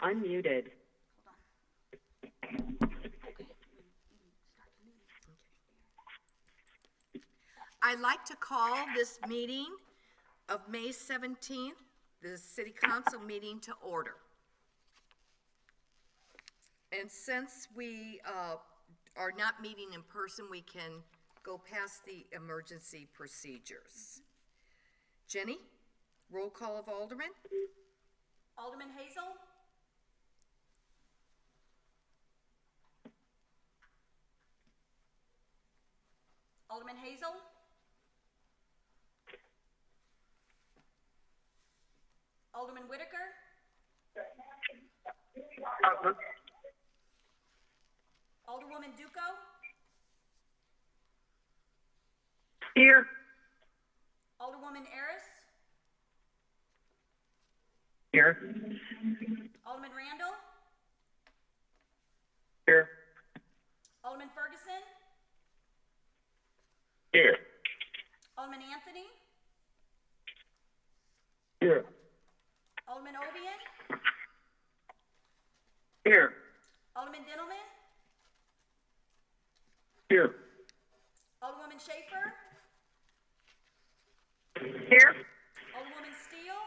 Unmuted. I'd like to call this meeting of May 17th, the City Council meeting, to order. And since we are not meeting in person, we can go past the emergency procedures. Jenny, roll call of Alderman. Alderman Hazel? Alderman Hazel? Alderman Whitaker? Alderwoman Duco? Here. Alderwoman Harris? Here. Alderman Randall? Here. Alderman Ferguson? Here. Alderman Anthony? Here. Alderman Ovian? Here. Alderman Dintelman? Here. Alderwoman Schaefer? Here. Alderwoman Steele?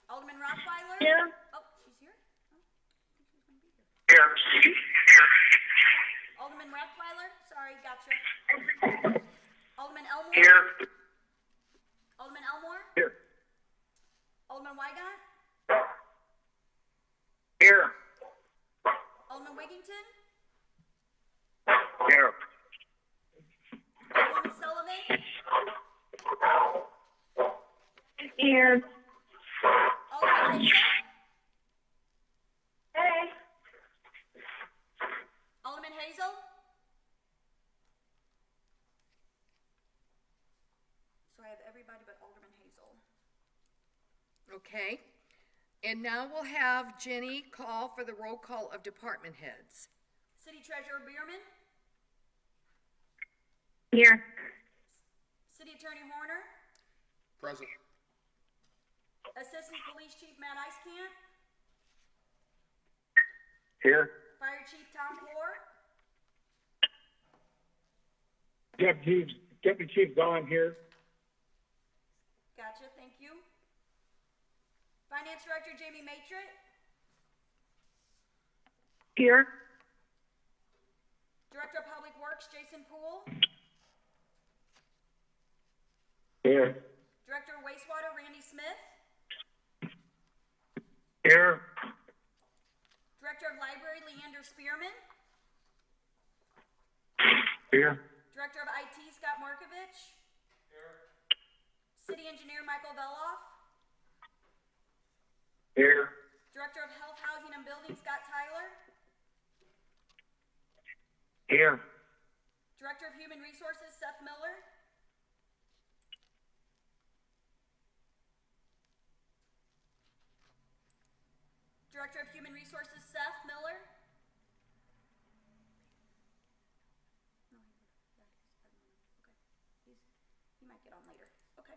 Alderman Rothweiler? Here. Oh, she's here? Oh, I think she was gonna be here. Here. Alderman Rothweiler? Sorry, gotcha. Alderman Elmore? Here. Alderman Elmore? Here. Alderman Wygant? Here. Alderman Wigington? Here. Alderwoman Sullivan? Here. Alderman Hinton? Hey. Alderman Hazel? So I have everybody but Alderman Hazel. Okay. And now we'll have Jenny call for the roll call of department heads. City Treasurer Bierman? Here. City Attorney Horner? Present. Assistant Police Chief Matt Eiskamp? Here. Fire Chief Tom Poor? Deputy Chief Vaughn here. Gotcha, thank you. Finance Director Jamie Matrit? Here. Director of Public Works Jason Poole? Here. Director of Wastewater Randy Smith? Here. Director of Library Leander Spearman? Here. Director of IT Scott Markovich? Here. City Engineer Michael Veloff? Here. Director of Health, Housing and Building Scott Tyler? Here. Director of Human Resources Seth Miller? Director of Human Resources Seth Miller? He might get on later. Okay.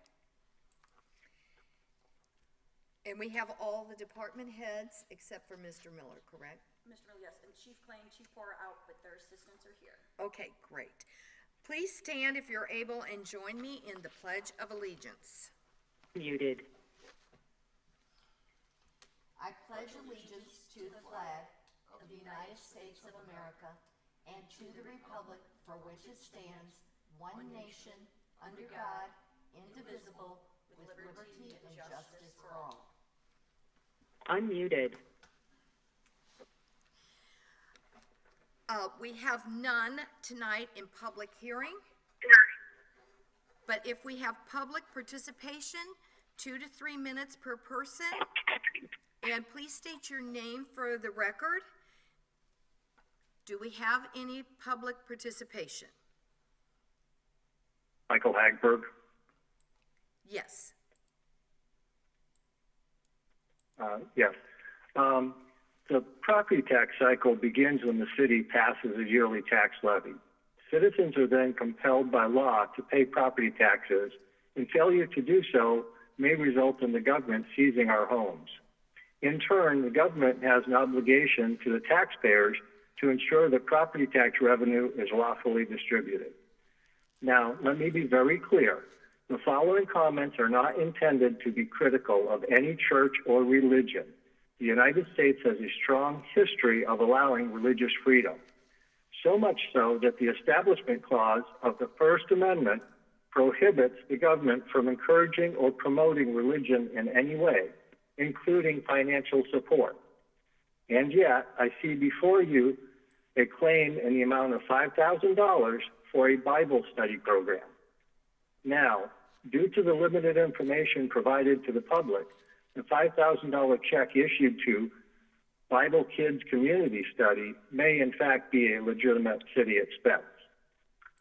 And we have all the department heads except for Mr. Miller, correct? Mr. Miller, yes, and Chief Clay and Chief Poor are out, but their assistants are here. Okay, great. Please stand if you're able and join me in the Pledge of Allegiance. Muted. I pledge allegiance to the flag of the United States of America and to the republic for which it stands, one nation, under God, indivisible, with liberty and justice for all. Unmuted. We have none tonight in public hearing, but if we have public participation, 2 to 3 minutes per person, and please state your name for the record. Do we have any public participation? Michael Hagberg. Yes. Yes. The property tax cycle begins when the city passes a yearly tax levy. Citizens are then compelled by law to pay property taxes, and failure to do so may result in the government seizing our homes. In turn, the government has an obligation to the taxpayers to ensure that property tax revenue is lawfully distributed. Now, let me be very clear. The following comments are not intended to be critical of any church or religion. The United States has a strong history of allowing religious freedom, so much so that the Establishment Clause of the First Amendment prohibits the government from encouraging or promoting religion in any way, including financial support. And yet, I see before you a claim in the amount of $5,000 for a Bible study program. Now, due to the limited information provided to the public, the $5,000 check issued to Bible Kids Community Study may in fact be a legitimate city expense.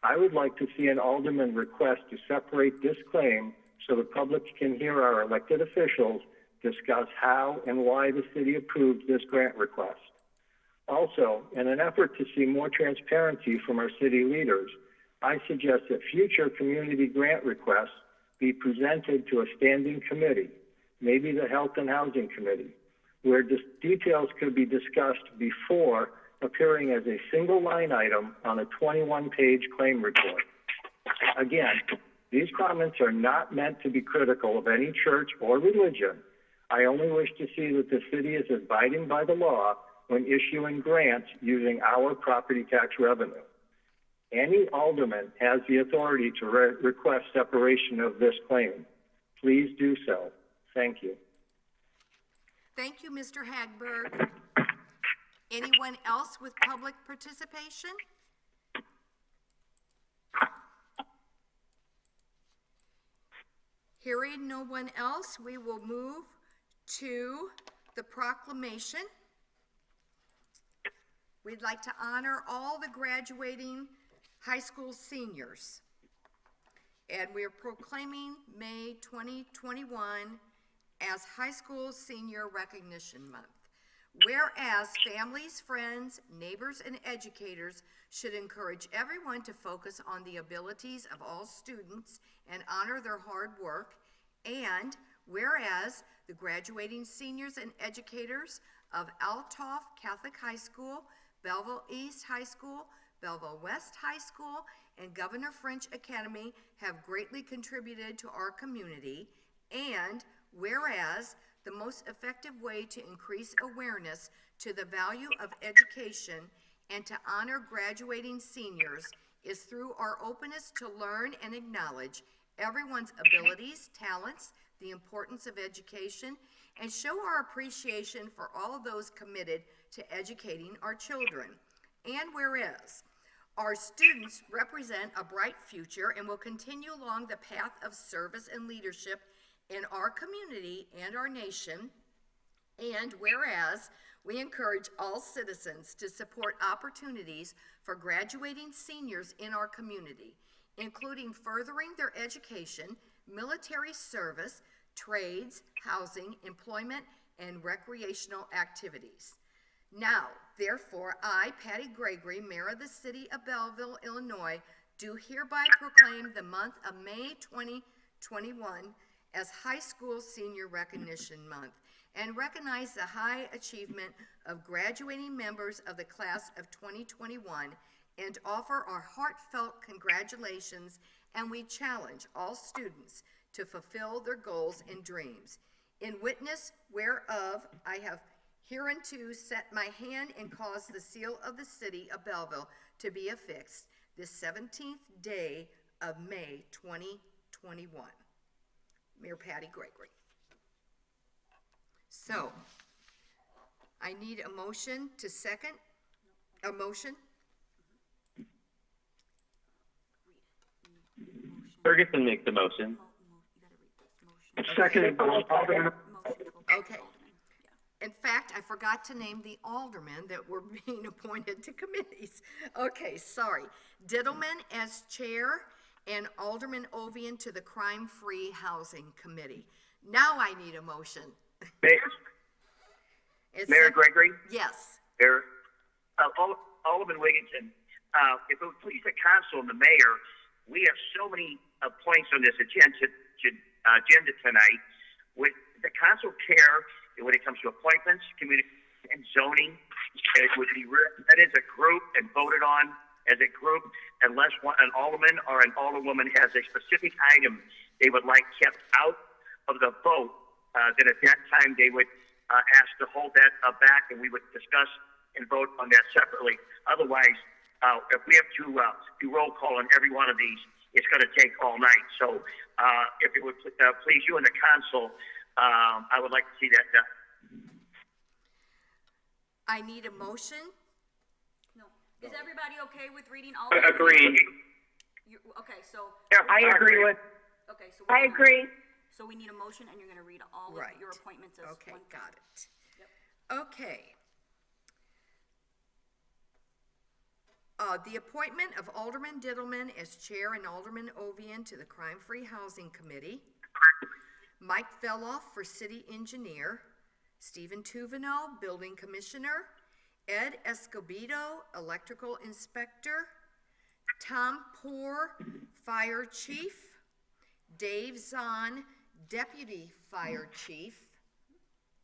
I would like to see an alderman request to separate this claim so the public can hear our elected officials discuss how and why the city approved this grant request. Also, in an effort to see more transparency from our city leaders, I suggest that future community grant requests be presented to a standing committee, maybe the Health and Housing Committee, where details could be discussed before appearing as a single line item on a 21-page claim report. Again, these comments are not meant to be critical of any church or religion. I only wish to see that the city is abiding by the law when issuing grants using our property tax revenue. Any alderman has the authority to request separation of this claim. Please do so. Thank you. Thank you, Mr. Hagberg. Anyone else with public participation? Hearing no one else, we will move to the proclamation. We'd like to honor all the graduating high school seniors. And we are proclaiming May 2021 as High School Senior Recognition Month. Whereas families, friends, neighbors, and educators should encourage everyone to focus on the abilities of all students and honor their hard work. And whereas the graduating seniors and educators of Altoff Catholic High School, Belleville East High School, Belleville West High School, and Governor French Academy have greatly contributed to our community. And whereas the most effective way to increase awareness to the value of education and to honor graduating seniors is through our openness to learn and acknowledge everyone's abilities, talents, the importance of education, and show our appreciation for all of those committed to educating our children. And whereas our students represent a bright future and will continue along the path of service and leadership in our community and our nation, and whereas we encourage all citizens to support opportunities for graduating seniors in our community, including furthering their education, military service, trades, housing, employment, and recreational activities. Now, therefore, I, Patty Gregory, Mayor of the City of Belleville, Illinois, do hereby proclaim the month of May 2021 as High School Senior Recognition Month and recognize the high achievement of graduating members of the class of 2021 and offer our heartfelt congratulations, and we challenge all students to fulfill their goals and dreams. In witness whereof I have hereunto set my hand and caused the seal of the City of Belleville to be affixed this 17th day of May 2021. Mayor Patty Gregory. So, I need a motion to second, a motion. Ferguson makes the motion. Second. Okay. In fact, I forgot to name the aldermen that were being appointed to committees. Okay, sorry. Diddleman as chair and Alderman Ovian to the Crime-Free Housing Committee. Now I need a motion. Mayor Gregory? Yes. Mayor, Alderman Wigginton, if it would please the council and the mayor, we have so many points on this agenda tonight. with the council care when it comes to appointments, community, and zoning. It would be that is a group and voted on as a group, unless an alderman or an alderwoman has a specific item they would like kept out of the vote. Then at that time they would ask to hold that back, and we would discuss and vote on that separately. Otherwise, if we have to do roll call on every one of these, it's going to take all night. So if it would please you and the council, I would like to see that done. I need a motion. No. Is everybody okay with reading all? Agreed. Okay, so. Yeah, I agree with. Okay, so. I agree. So we need a motion, and you're going to read all of Right. your appointments as Okay, one. got it. Yep. Okay. The appointment of Alderman Diddleman as Chair and Alderman Ovian to the Crime-Free Housing Committee. Mike Feloff for City Engineer. Stephen Tuvino, Building Commissioner. Ed Escobedo, Electrical Inspector. Tom Poor, Fire Chief. Dave Zahn, Deputy Fire Chief.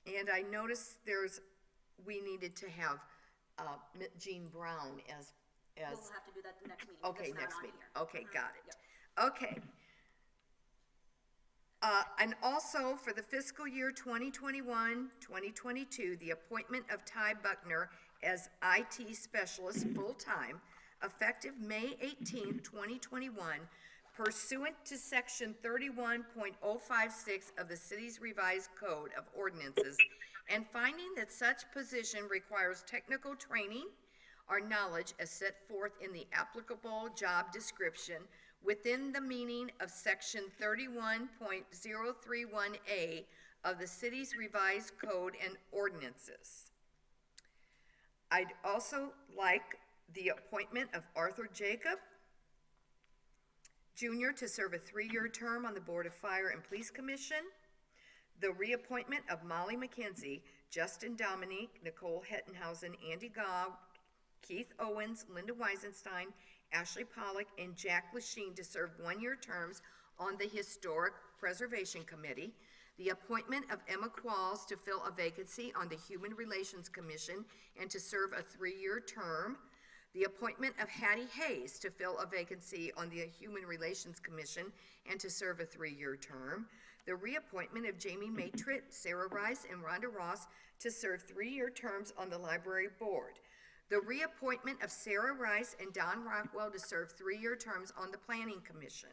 And I noticed we needed to have Jean Brown as. We'll have to do that the next meeting. Okay, That's not next on meeting. here. Okay, got it. Yep. Okay. And also for the fiscal year 2021-2022, the appointment of Ty Buckner as IT Specialist full-time, effective May 18th, 2021, pursuant to Section 31.056 of the city's revised Code of Ordinances, and finding that such position requires technical training or knowledge as set forth in the applicable job description within the meaning of Section 31.031A of the city's revised Code and Ordinances. I'd also like the appointment of Arthur Jacob Jr. to serve a 3-year term on the Board of Fire and Police Commission, the reappointment of Molly McKenzie, Justin Dominique, Nicole Hettenhausen, Andy Gogg, Keith Owens, Linda Weisenstein, Ashley Pollock, and Jack Lachine to serve 1-year terms on the Historic Preservation Committee, the appointment of Emma Qualls to fill a vacancy on the Human Relations Commission and to serve a 3-year term, the appointment of Hattie Hayes to fill a vacancy on the Human Relations Commission and to serve a 3-year term, the reappointment of Jamie Matrit, Sarah Rice, and Rhonda Ross to serve 3-year terms on the Library Board, the reappointment of Sarah Rice and Don Rockwell to serve 3-year terms on the Planning Commission,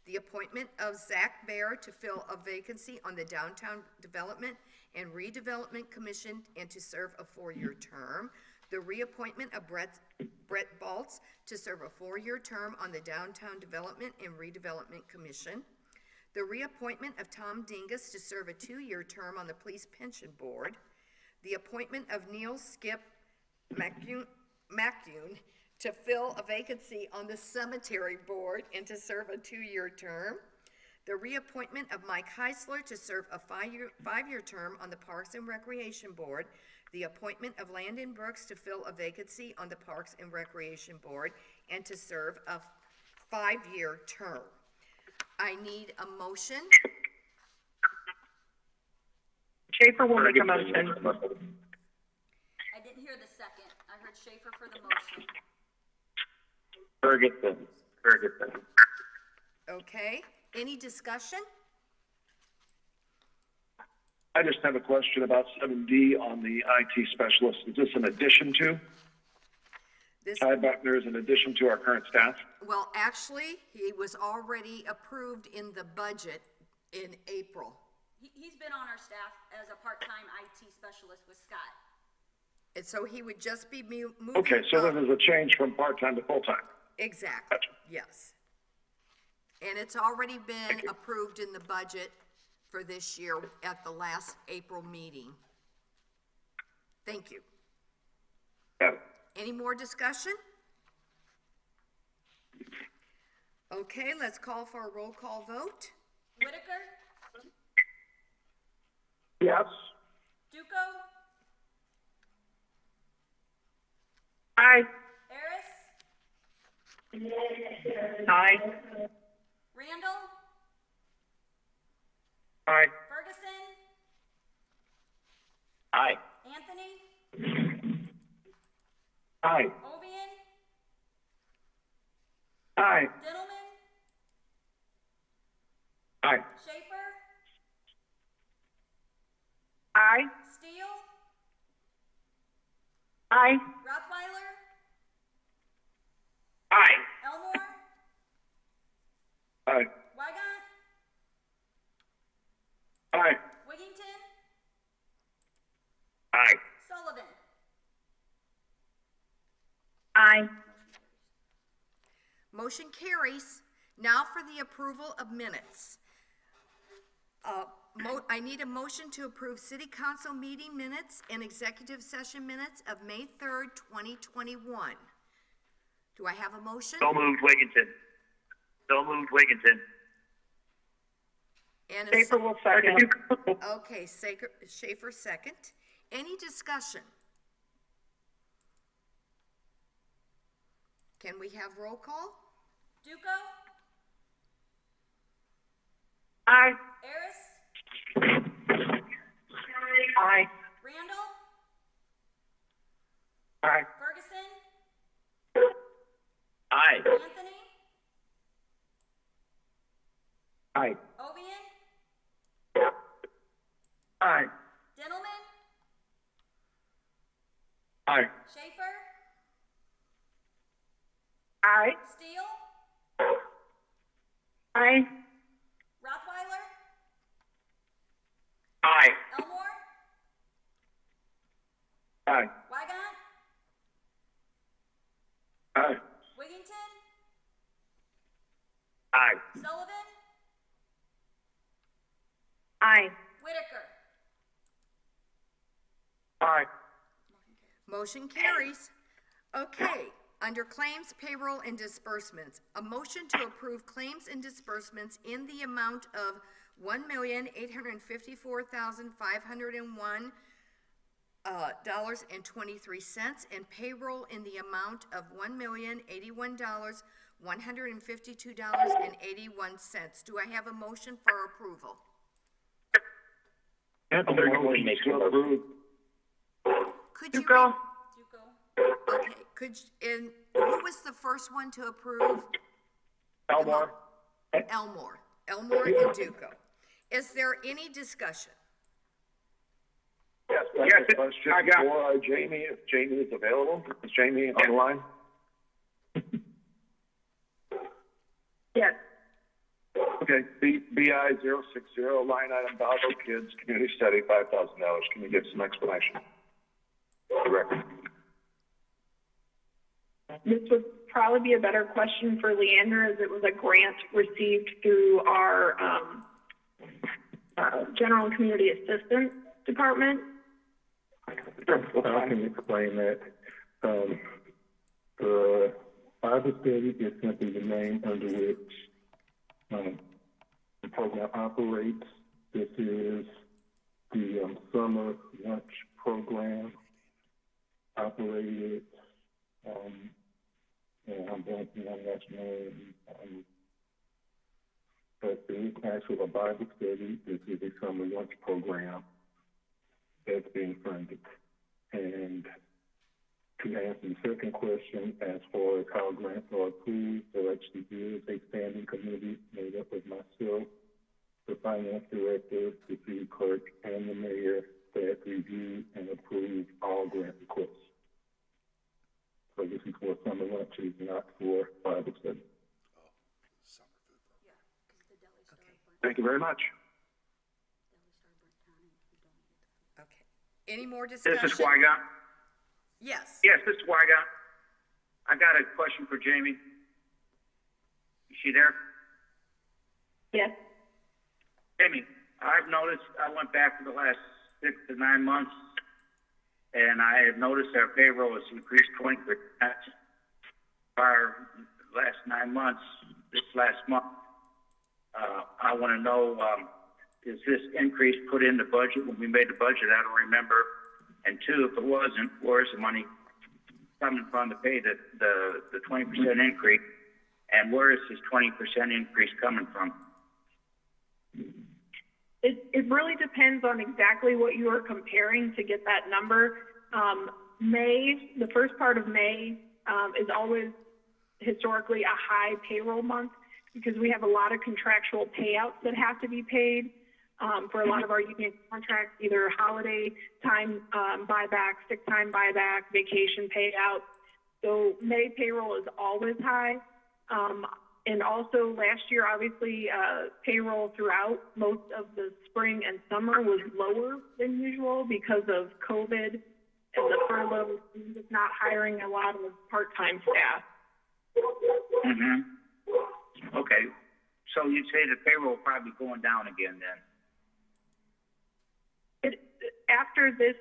the appointment of Zach Baer to fill a vacancy on the Downtown Development and Redevelopment Commission and to serve a 4-year term, the reappointment of Brett Baltz to serve a 4-year term on the Downtown Development and Redevelopment Commission, the reappointment of Tom Dingus to serve a 2-year term on the Police Pension Board, the appointment of Neil Skip Macune to fill a vacancy on the Cemetery Board and to serve a 2-year term, the reappointment of Mike Heisler to serve a 5-year term on the Parks and Recreation Board, the appointment of Landon Brooks to fill a vacancy on the Parks and Recreation Board and to serve a 5-year term. I need a motion. Schaefer will make a motion. I didn't hear the second. I heard Schaefer for the motion. Ferguson. Okay, any discussion? I just have a question about 7D on the IT specialist. Is this in addition to? Ty Buckner is in addition to our current staff? Well, actually, he was already approved in the budget in April. He's been on our staff as a part-time IT specialist with Scott. And so he would just be moving. Okay, so up. this is a change from part-time to full-time. Exactly, Gotcha. yes. And it's already been approved in the budget for this year at the last April meeting. Thank you. Got it. Any more discussion? Okay, let's call for a roll call vote. Whitaker, Yes. Duco, Aye. Harris, Aye. Randall, Aye. Ferguson, Aye. Anthony, Aye. Ovian, Aye. Dillman, Aye. Schaefer, Aye. Steele, Aye. Rothweiler, Aye. Elmore, Aye. Wygant, Aye. Wigington, Aye. Sullivan. Aye. Motion carries. Now for the approval of minutes. I need a motion to approve city council meeting minutes and executive session minutes of May 3rd, 2021. Do I have a motion? So moved, Wigginton. So moved, Wigginton. And a Schaefer will second. Okay, Schaefer second. Any discussion? Can we have roll call? Duco, Aye. Eris, Aye. Randall, Aye. Ferguson, Aye. Anthony, Aye. Ovian, Aye. Dillman, Aye. Schaefer, Aye. Steele, Aye. Rothweiler, Aye. Elmore, Aye. Wygant, Aye. Wigington, Aye. Sullivan, Aye. Whitaker. Aye. Motion carries. Okay, under claims, payroll, and disbursements, a motion to approve claims and disbursements in the amount of $1,854,501 $23 and payroll in the amount of $1,081,152.81. Do I have a motion for approval? Anthony, motion to approve. Could you? Duco. Duco. Okay, and who was the first one to approve? Elmore. Elmore and Duco. Is there any discussion? Yes, Yes, question I got- for Jamie, if Jamie is available. Is Jamie on the line? Yes. Okay, BI 060, line item, Valdo Kids, community study, $5,000. Can you give some explanation? Correct. This would probably be a better question for Leander, as it was a grant received through our General and Community Assistance Department. I can explain that. The Bible study is simply the name under which the program operates. This is the summer lunch program operated, and I'm blanking on that name, but there is actually a Bible study. This is a summer lunch program that's being funded. And to answer the second question, as far as how grants are approved, there actually is a standing committee made up of myself, the finance director, the city clerk, and the mayor that review and approve all grant requests. So this is for summer lunches, not for Bible study. Thank you very much. Okay. Any more discussion? This is Wygant. Yes. Yes, this is Wygant. I got a question for Jamie. Is she there? Yes. Jamie, I've noticed, I went back for the last 6 to 9 months, and I have noticed our payroll has increased 20% our last 9 months, this last month. I want to know, is this increase put in the budget when we made the budget? I don't remember. And two, if it wasn't, where's the money coming from to pay the 20% increase? And where is this 20% increase coming from? It really depends on exactly what you are comparing to get that number. The first part of May, is always historically a high payroll month because we have a lot of contractual payouts that have to be paid, for a lot of our union contracts, either holiday time, buyback, sick time buyback, vacation payout. So May payroll is always high. And also last year, obviously, payroll throughout most of the spring and summer was lower than usual because of COVID and the furlough, just not hiring a lot of part-time staff. Mm-hmm. Okay. So you'd say the payroll will probably going down again then? After this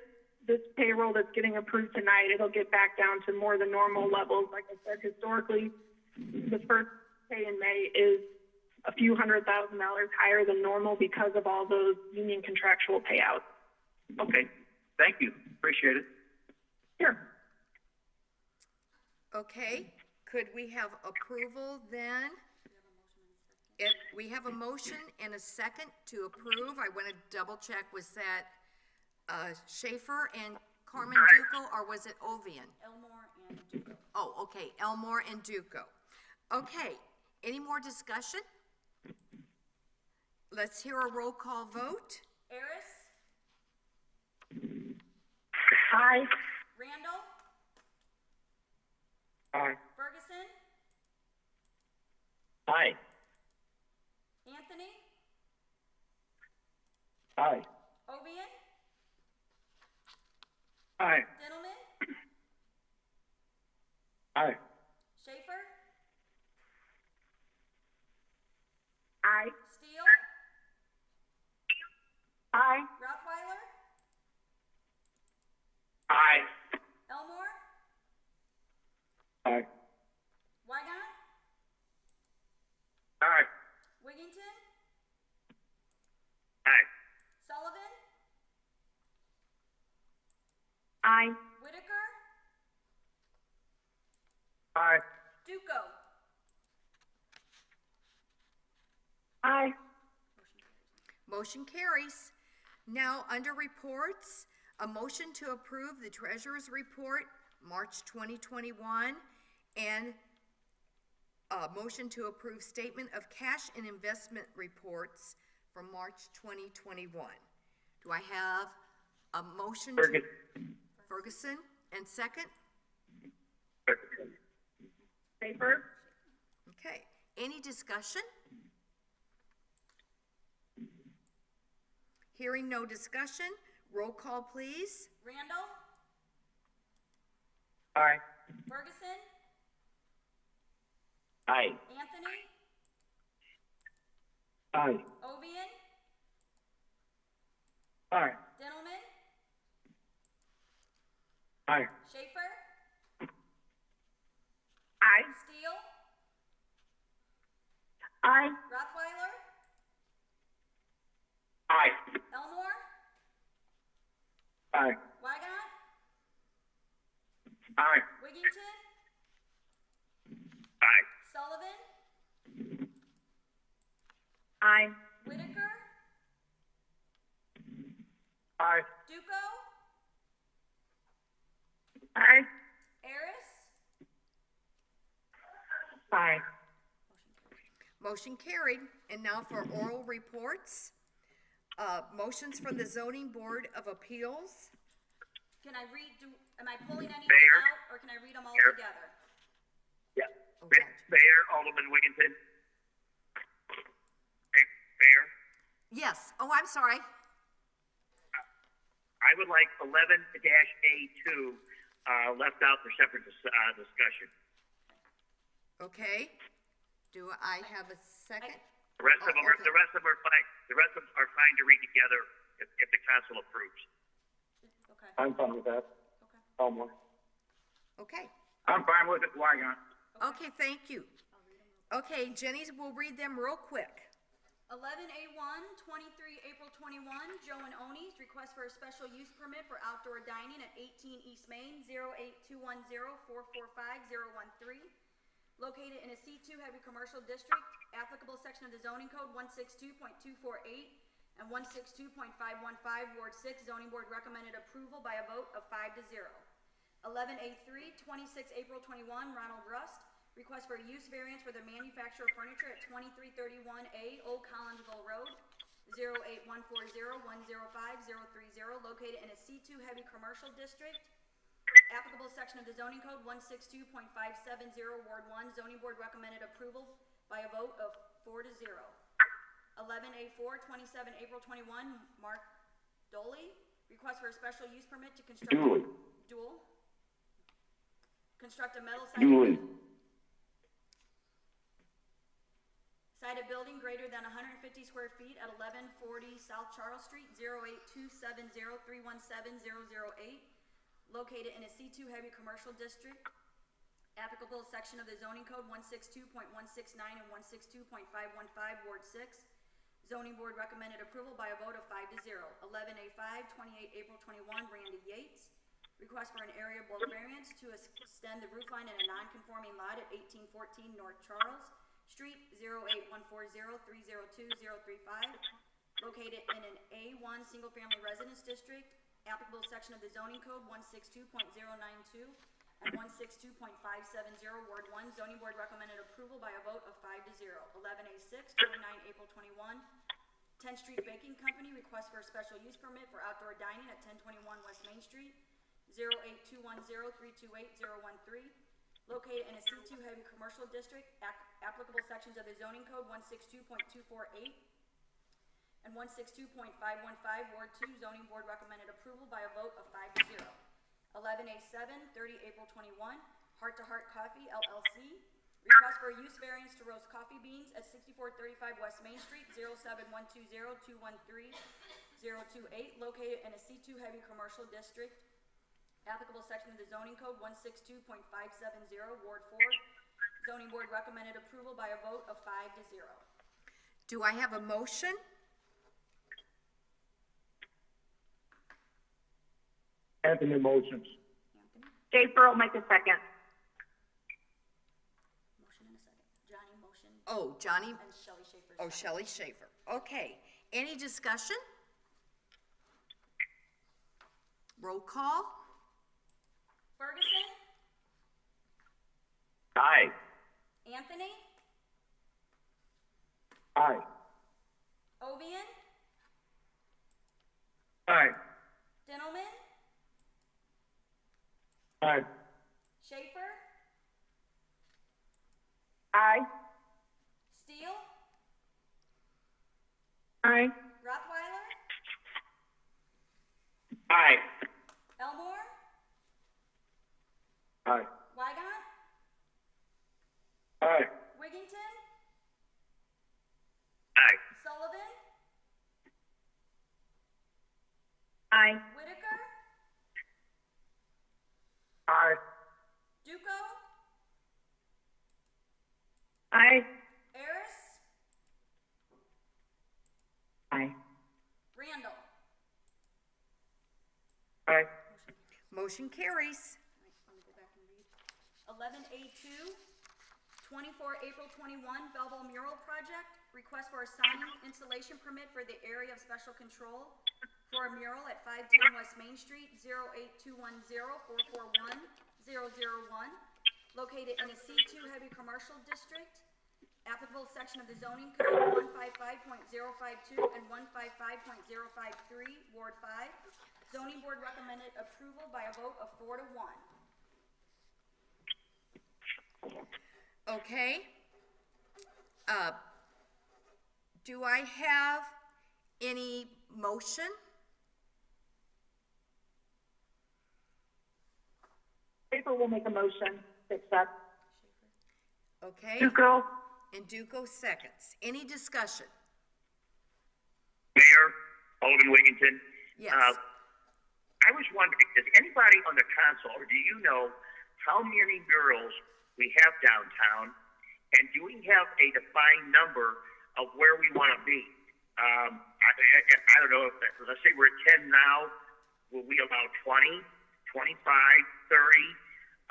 payroll that's getting approved tonight, it'll get back down to more the normal levels. Like I said, historically, the first pay in May is a few $100,000 higher than normal because of all those union contractual payouts. Okay. Thank you. Appreciate it. Sure. Okay, could we have approval then? We have a motion and a second to approve. I want to double check, was that Schaefer and Carmen Duco, or was it Ovian? Elmore and Duco. Oh, okay, Elmore and Duco. Okay, any more discussion? Let's hear a roll call vote. Harris, Aye. Randall, Aye. Ferguson, Aye. Anthony, Aye. Ovian, Aye. Dintelman, Aye. Schaefer, Aye. Steele, Aye. Rothweiler, Aye. Elmore, Aye. Wygant, Aye. Wigington, Aye. Sullivan, Aye. Whitaker, Aye. Duco. Aye. Motion carries. Now, under reports, a motion to approve the treasurer's report, March 2021, and a motion to approve statement of cash and investment reports from March 2021. Do I have a motion? Ferguson, and second? Schaefer. Okay, any discussion? Hearing no discussion, roll call please. Randall, Aye. Ferguson, Aye. Anthony, Aye. Ovian, Aye. Dintelman, Aye. Schaefer, Aye. Steele, Aye. Rothweiler, Aye. Elmore, Aye. Wygant, Aye. Wigington, Aye. Sullivan, Aye. Whitaker, Aye. Duco, Aye. Harris, Aye. Motion carried. And now for oral reports. Motions from the Zoning Board of Appeals. Can I read, am I pulling any of Mayor? these out, or can I read them all Mayor? together? Yeah. Okay. Mayor, Alderman Wigginton. Mayor, Yes, oh, I'm sorry. I would like 11-A2 left out for separate discussion. Okay. Do I have a second? The rest of them are, okay. the rest of them are fine. The rest of them are fine to read together if the council approves. Okay, I'm fine with that. okay. Elmore. Okay. I'm fine with it. Wygant. Okay, thank you. Okay, Jenny will read them real quick. 11A1, 23 April 21, Joe and Oni's request for a special use permit for outdoor dining at 18 East Main, 08210-445-013. Located in a C2 heavy commercial district, applicable section of the zoning code 162.248, And 162.515, Ward 6, Zoning Board recommended approval by a vote of 5-0. 11A3, 26 April 21, Ronald Rust, request for a use variance for the manufacturer of furniture at 2331A Old Collinsville Road, 08140105030, located in a C2 heavy commercial district. Applicable section of the zoning code 162.570, Ward 1, Zoning Board recommended approval by a vote of 4-0. 11A4, 27 April 21, Mark Doley, request for a special use permit to construct construct a metal sided building greater than 150 square feet at 1140 South Charles Street, 08270317008, located in a C2 heavy commercial district. Applicable section of the zoning code 162.169 and 162.515, Ward 6. Zoning Board recommended approval by a vote of 5-0. 11A5, 28 April 21, Randy Yates, request for an area block variance to extend the roof line in a non-conforming lot at 1814 North Charles Street, 08140302035, located in an A1 single-family residence district. Applicable section of the zoning code 162.092 and 162.570, Ward 1. Zoning Board recommended approval by a vote of 5-0. 11A6, 29 April 21, 10th Street Baking Company, request for a special use permit for outdoor dining at 1021 West Main Street, 08210328013, located in a C2 heavy commercial district. Applicable sections of the zoning code 162.248 and 162.515, Ward 2. Zoning Board recommended approval by a vote of 5-0. 11A7, 30 April 21, Heart to Heart Coffee, LLC, request for a use variance to roast coffee beans at 6435 West Main Street, 07120213028, located in a C2 heavy commercial district. Applicable section of the zoning code 162.570, Ward 4. Zoning Board recommended approval by a vote of 5-0. Do I have a motion? Anthony motions. Schaefer will make a second. Motion and a second. Johnny motion. Oh, Johnny. And Shelley Schaefer. Oh, Shelley Schaefer. Okay. Any discussion? Roll call. Ferguson. Aye. Anthony. Aye. Ovian. Aye. Dintelman. Aye. Schaefer. Aye. Steele. Aye. Rothweiler. Aye. Elmore. Aye. Wygant. Aye. Wigington. Aye. Sullivan. Aye. Whitaker. Aye. Duco. Aye. Harris. Aye. Randall. Aye. Motion carries. Let me go back and read. 11A2, 24 April 21, Belleville Mural Project, request for a sign installation permit for the area of special control for a mural at 510 West Main Street, 08210441001, located in a C2 heavy commercial district. Applicable section of the zoning code 155.052 and 155.053, Ward 5. Zoning Board recommended approval by a vote of 4-1. Okay. Do I have any motion? Schaefer will make a motion to accept. Okay. Duco. And Duco seconds. Any discussion? Mayor, Alderman Wigington. Yes. I was wondering, does anybody on the council, or do you know how many murals we have downtown, and do we have a defined number of where we want to be? I don't know, let's say we're at 10 now, will we allow 20, 25, 30?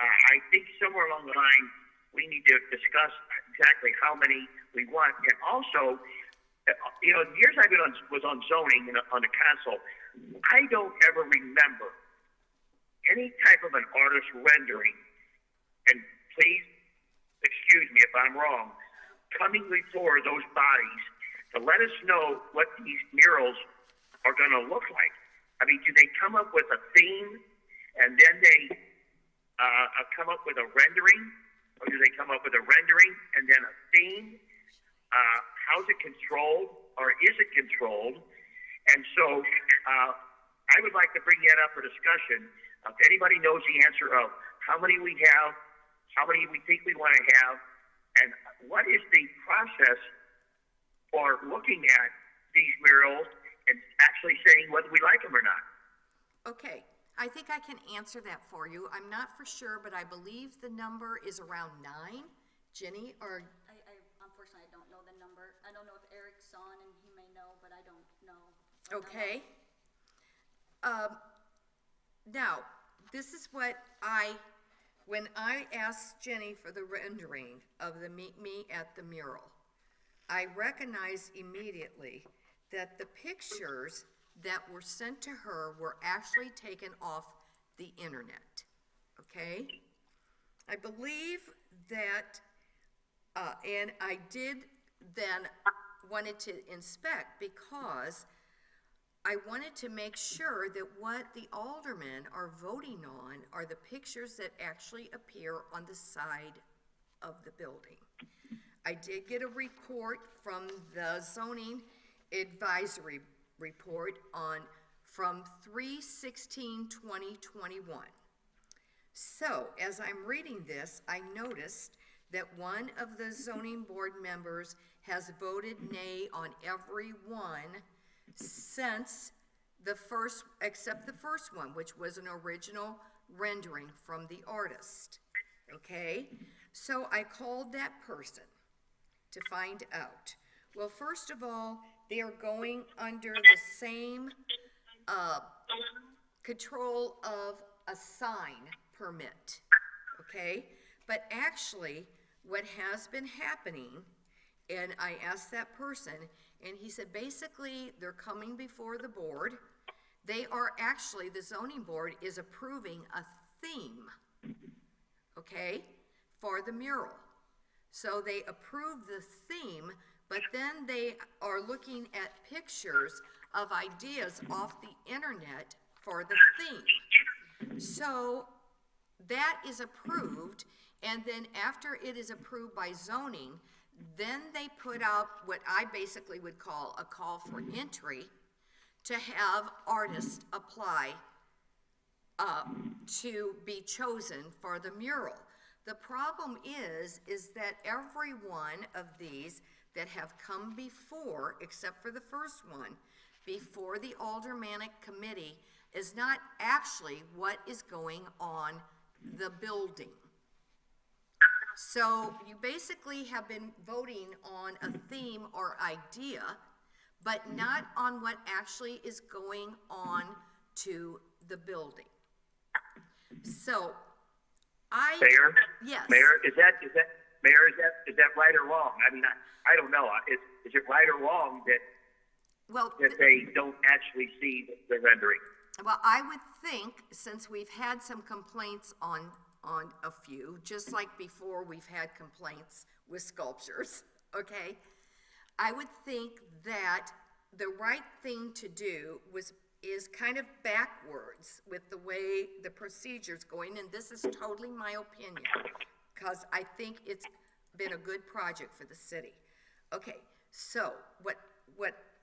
I think somewhere along the line, we need to discuss exactly how many we want. And also, you know, years I've been was on zoning and on the council, I don't ever remember any type of an artist rendering, and please excuse me if I'm wrong, coming before those bodies to let us know what these murals are going to look like. I mean, do they come up with a theme and then they come up with a rendering, or do they come up with a rendering and then a theme? How's it controlled, or is it controlled? And so I would like to bring that up for discussion. If anybody knows the answer of how many we have, how many we think we want to have, and what is the process for looking at these murals and actually saying whether we like them or not. Okay, I think I can answer that for you. I'm not for sure, but I believe the number is around 9. Jenny, or? I unfortunately, I don't know the number. I don't know if Eric's on, and he may know, but I don't know. Okay. Now, this is what when I asked Jenny for the rendering of the Meet Me at the mural, I recognized immediately that the pictures that were sent to her were actually taken off the internet, okay? I believe that, and I did then wanted to inspect because I wanted to make sure that what the aldermen are voting on are the pictures that actually appear on the side of the building. I did get a report from the zoning advisory report from 3/16/2021. So as I'm reading this, I noticed that one of the zoning board members has voted nay on every one since the first, except the first one, which was an original rendering from the artist, okay? So I called that person to find out. Well, first of all, they are going under the same control of a sign permit, okay? But actually, what has been happening, and I asked that person, and he said basically they're coming before the board. They are actually, the zoning board is approving a theme, okay, for the mural. So they approve the theme, but then they are looking at pictures of ideas off the internet for the theme. So that is approved, and then after it is approved by zoning, then they put out what I basically would call a call for entry to have artists apply to be chosen for the mural. The problem is that every one of these that have come before, except for the first one, before the aldermanic committee, is not actually what is going on the building. So you basically have been voting on a theme or idea, but not on what actually is going on to the building. So Mayor? Yes. Mayor, is that right or wrong? I mean, I don't know. Is it right or wrong that they don't actually see the rendering? Well, I would think, since we've had some complaints on a few, just like before we've had complaints with sculptures, okay? I would think that the right thing to do is kind of backwards with the way the procedure's going, and this is totally my opinion, because I think it's been a good project for the city. Okay, so what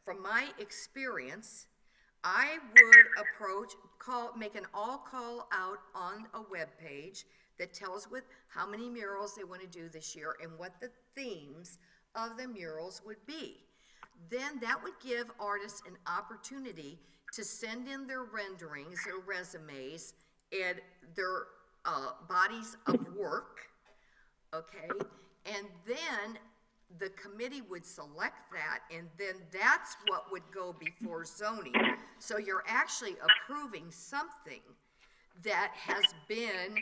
from my experience, I would make an all call out on a web page that tells with how many murals they want to do this year and what the themes of the murals would be. Then that would give artists an opportunity to send in their renderings, their resumes, and their bodies of work, okay? And then the committee would select that, and then that's what would go before zoning. So you're actually approving something that has been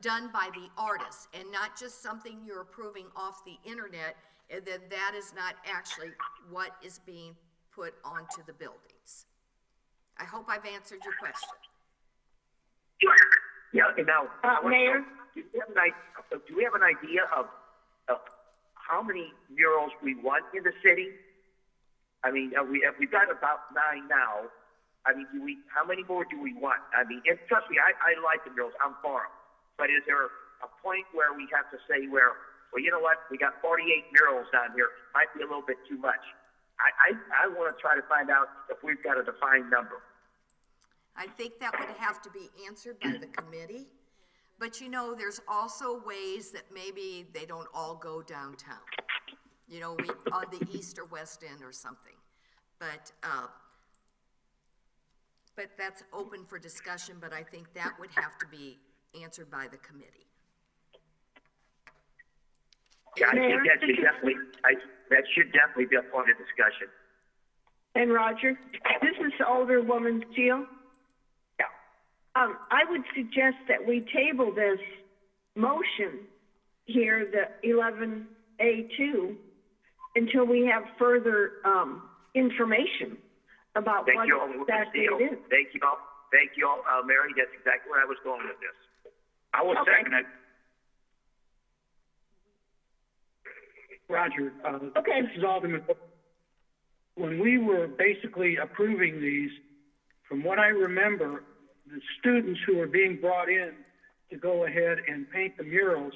done by the artist, and not just something you're approving off the internet And then that is not actually what is being put onto the buildings. I hope I've answered your question. Yeah, and now, Mayor? do we have an idea of how many murals we want in the city? I mean, we've got about 9 now. I mean, how many more do we want? I mean, and trust me, I like the murals, I'm for them. But is there a point where we have to say well, you know what, we got 48 murals down here, might be a little bit too much. I want to try to find out if we've got a defined number. I think that would have to be answered by the committee. But you know, there's also ways that maybe they don't all go downtown. You know, on the east or west end or something. But that's open for discussion, but I think that would have to be answered by the committee. Yeah, I think that should definitely be a point of discussion. And Roger, this is Alderwoman Steele. Yeah. I would suggest that we table this motion here, the 11A2, until we have further information about what exactly it is. Thank you all, Mary. That's exactly where I was going with this. I will second it. Roger, Okay. This is Alderman. When we were basically approving these, from what I remember, the students who were being brought in to go ahead and paint the murals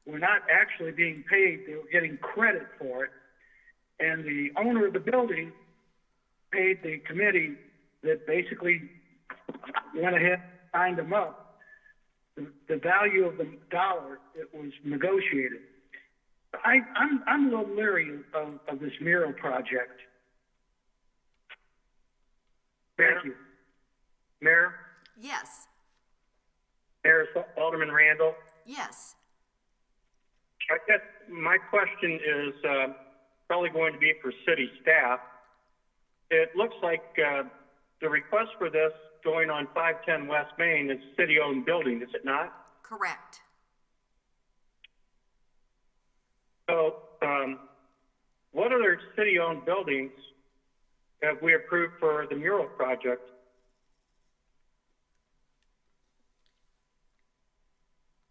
were not actually being paid. They were getting credit for it. And the owner of the building paid the committee that basically went ahead and signed them up the value of the dollar that was negotiated. I'm a little leery of this mural project. Thank you. Mayor? Yes. Mayor Alderman Randall? Yes. I guess my question is probably going to be for city staff. It looks like the request for this going on 510 West Main is city-owned building, is it not? Correct. So, what other city-owned buildings have we approved for the mural project?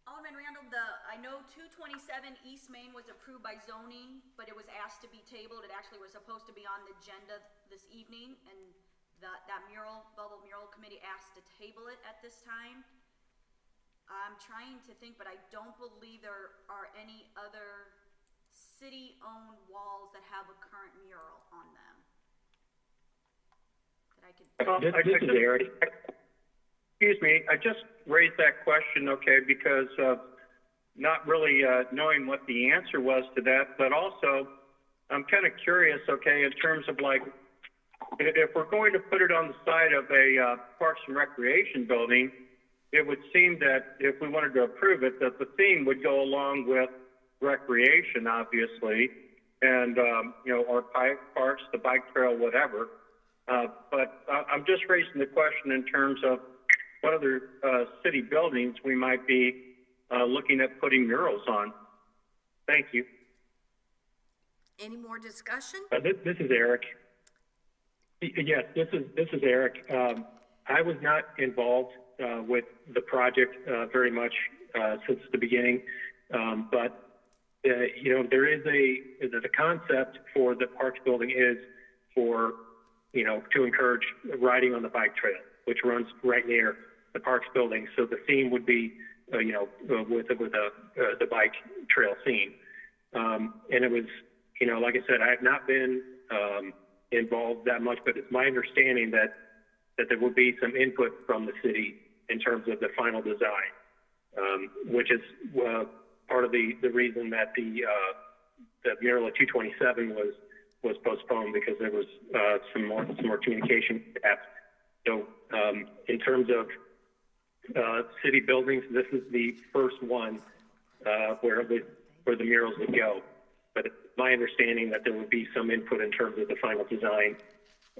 Alderman Randall, I know 227 East Main was approved by zoning, but it was asked to be tabled. It actually was supposed to be on the agenda this evening, and that Bubble Mural Committee asked to table it at this time. I'm trying to think, but I don't believe there are any other city-owned walls that have a current mural on them. This is Eric. Excuse me, I just raised that question, okay, because of not really knowing what the answer was to that, but also I'm kind of curious, okay, in terms of like, if we're going to put it on the side of a Parks and Recreation building, it would seem that if we wanted to approve it, that the theme would go along with recreation, obviously, and, you know, or parks, the bike trail, whatever. But I'm just raising the question in terms of what other city buildings we might be looking at putting murals on. Thank you. Any more discussion? This is Eric. Yes, this is Eric. I was not involved with the project very much since the beginning, but you know, there is the concept for the Parks building is for, you know, to encourage riding on the bike trail, which runs right near the Parks building. So the theme would be, you know, with the bike trail theme. And it was, you know, like I said, I have not been involved that much, but it's my understanding that there will be some input from the city in terms of the final design, which is part of the reason that the mural at 227 was postponed, because there was some more communication gaps. So in terms of city buildings, this is the first one where the murals would go. But it's my understanding that there would be some input in terms of the final design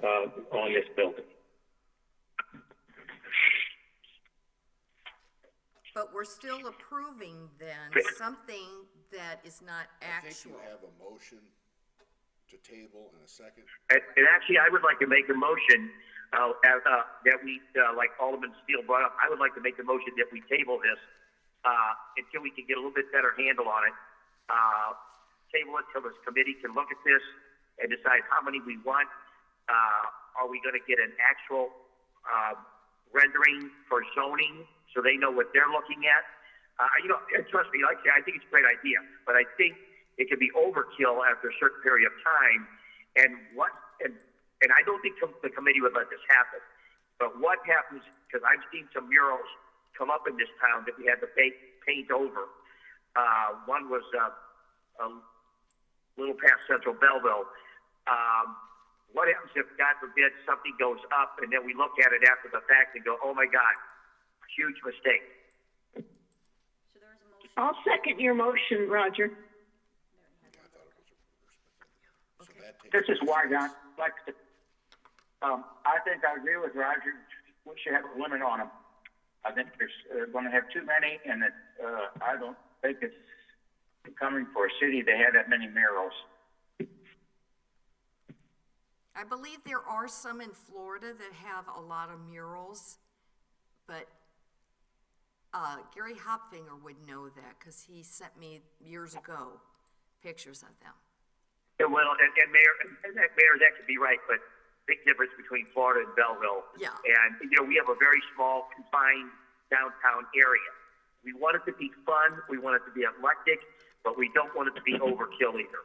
on this building. But we're still approving then something that is not I think actual. you have a motion to table in a second. And actually, I would like to make a motion, that we, like Alderman Steele brought up, I would like to make the motion that we table this, until we can get a little bit better handle on it. Table it till this committee can look at this and decide how many we want. Are we gonna get an actual, rendering for zoning so they know what they're looking at? You know, and trust me, like I say, I think it's a great idea, but I think it could be overkill after a certain period of time. And I don't think the committee would let this happen. But what happens, because I've seen some murals come up in this town that we had to paint over. One was a little past Central Belleville. What happens if, God forbid, something goes up and then we look at it after the fact and go, oh my God, huge mistake. I'll second your motion, Roger. This is Wygon. I think I agree with Roger. We should have a limit on them. I think there's going to have too many, and I don't think it's coming for a city to have that many murals. I believe there are some in Florida that have a lot of murals, but Gary Hopfinger would know that because he sent me years ago pictures of them. Yeah, well, and Mayor, that could be right, but big difference between Florida and Belleville. Yeah. And, you know, we have a very small, confined downtown area. We want it to be fun, we want it to be eclectic, but we don't want it to be overkill either.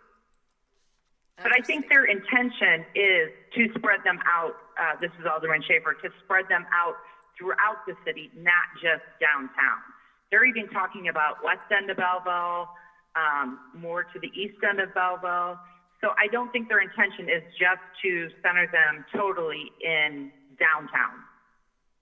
But I think their intention is to spread them out, this is Alderman Schaefer, to spread them out throughout the city, not just downtown. They're even talking about west end of Belleville, more to the east end of Belleville. So I don't think their intention is just to center them totally in downtown.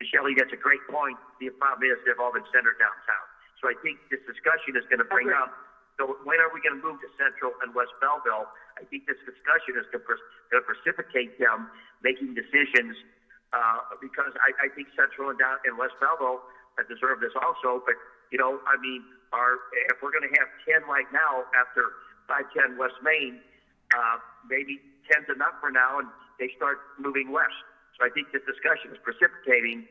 Shelley, that's a great point. The problem is they've all been centered downtown. So I think this discussion is going to bring up, so when are we going to move to Central and West Belleville? I think this discussion is going to precipitate them making decisions, because I think Central and West Belleville deserve this also. But, you know, I mean, if we're going to have 10 right now after 510 West Main, maybe 10's enough for now, and they start moving west. So I think this discussion is precipitating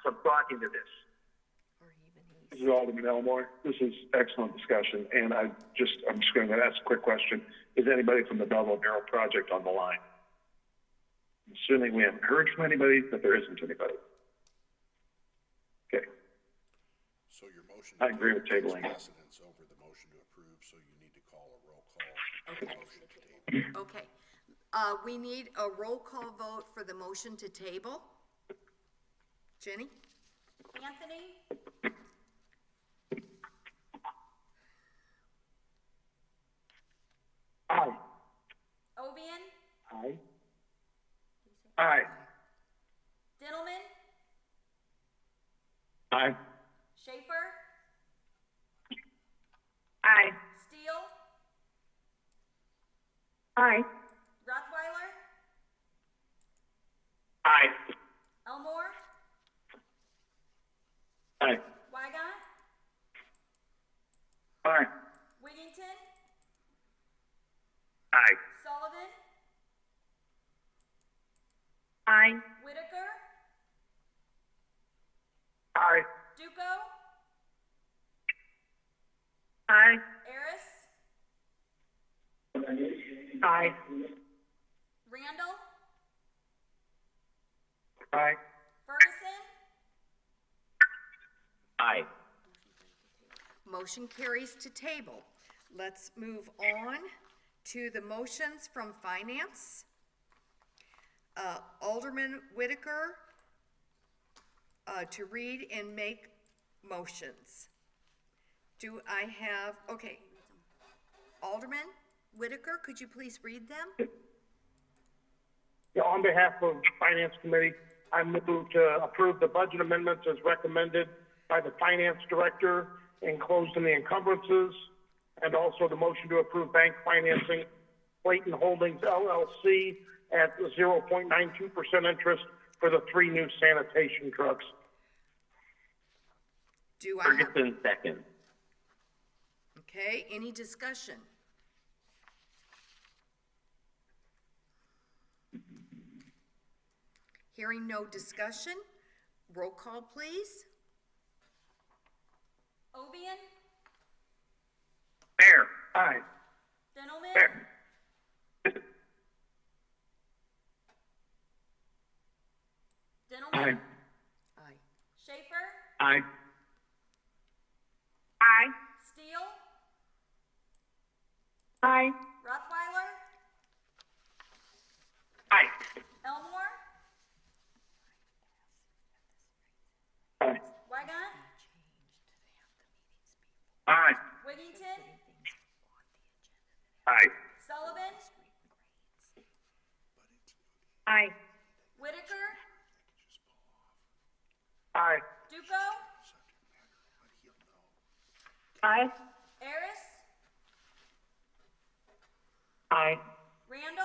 some thought into this. This is Alderman Elmore. This is excellent discussion, and I'm just going to ask a quick question. Is anybody from the Belleville Mural Project on the line? I'm assuming we haven't heard from anybody, but there isn't anybody. Okay. So your motion. I agree with tabling. Precedence over the motion to approve, so you need to call a roll call. Okay. Motion to table. Okay. We need a roll call vote for the motion to table. Jenny? Anthony? Aye. Obian? Aye. Aye. Dillman? Aye. Schaefer? Aye. Steele? Aye. Rothweiler? Aye. Elmore? Aye. Wygant? Aye. Wiggington? Aye. Sullivan? Aye. Whitaker? Aye. Duco? Aye. Harris? Aye. Randall? Aye. Ferguson? Aye. Motion carries to table. Let's move on to the motions from Finance. Alderman Whitaker to read and make motions. Do I have, okay. Alderman Whitaker, could you please read them? Yeah, on behalf of Finance Committee, I move to approve the budget amendments as recommended by the Finance Director enclosed in the encumbrances, and also the motion to approve bank financing, Clayton Holdings LLC at 0.92% interest for the 3 new sanitation trucks. Do I have, Ferguson, second. Okay, any discussion? Hearing no discussion, roll call, please. Ovian, Mayor. Aye. Dintelman, Mayor. Dintelman, Aye. Schaefer, Aye. Aye. Steele, Aye. Rothweiler, Aye. Elmore, Aye. Wygant, Aye. Wiggington, Aye. Sullivan, Aye. Whitaker, Aye. Duco, Aye. Harris, Aye. Randall,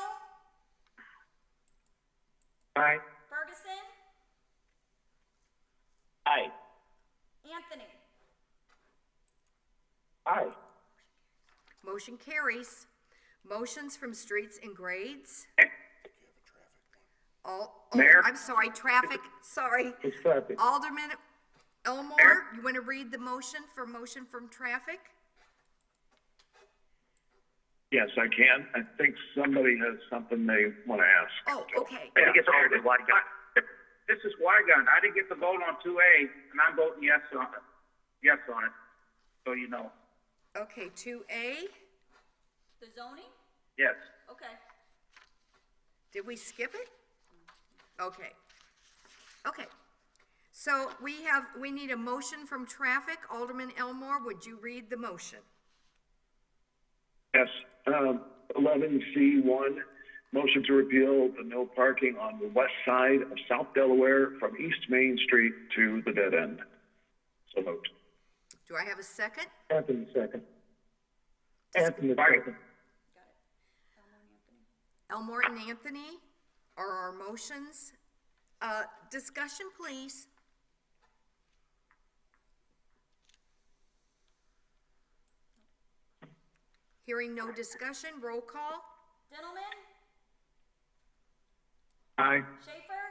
Aye. Ferguson, Aye. Anthony. Aye. Motion carries. Motions from streets and grades. Mayor? I'm sorry, traffic, sorry. It's traffic. Alderman Elmore, you want to read the motion from traffic? Yes, I can. I think somebody has something they want to ask. Oh, okay. I think it's already Wygant. This is Wygant. I didn't get the vote on 2A, and I'm voting yes on it. Yes on it, so you know. Okay, 2A. The zoning? Yes. Okay. Did we skip it? Okay. Okay. So we need a motion from traffic. Alderman Elmore, would you read the motion? Yes, 11C1, motion to repeal the no parking on the west side of South Delaware from East Main Street to the dead end. So moved. Do I have a second? Anthony second. Anthony second. Elmore and Anthony are our motions. Discussion, please. Hearing no discussion, roll call. Dintelman, Aye. Schaefer,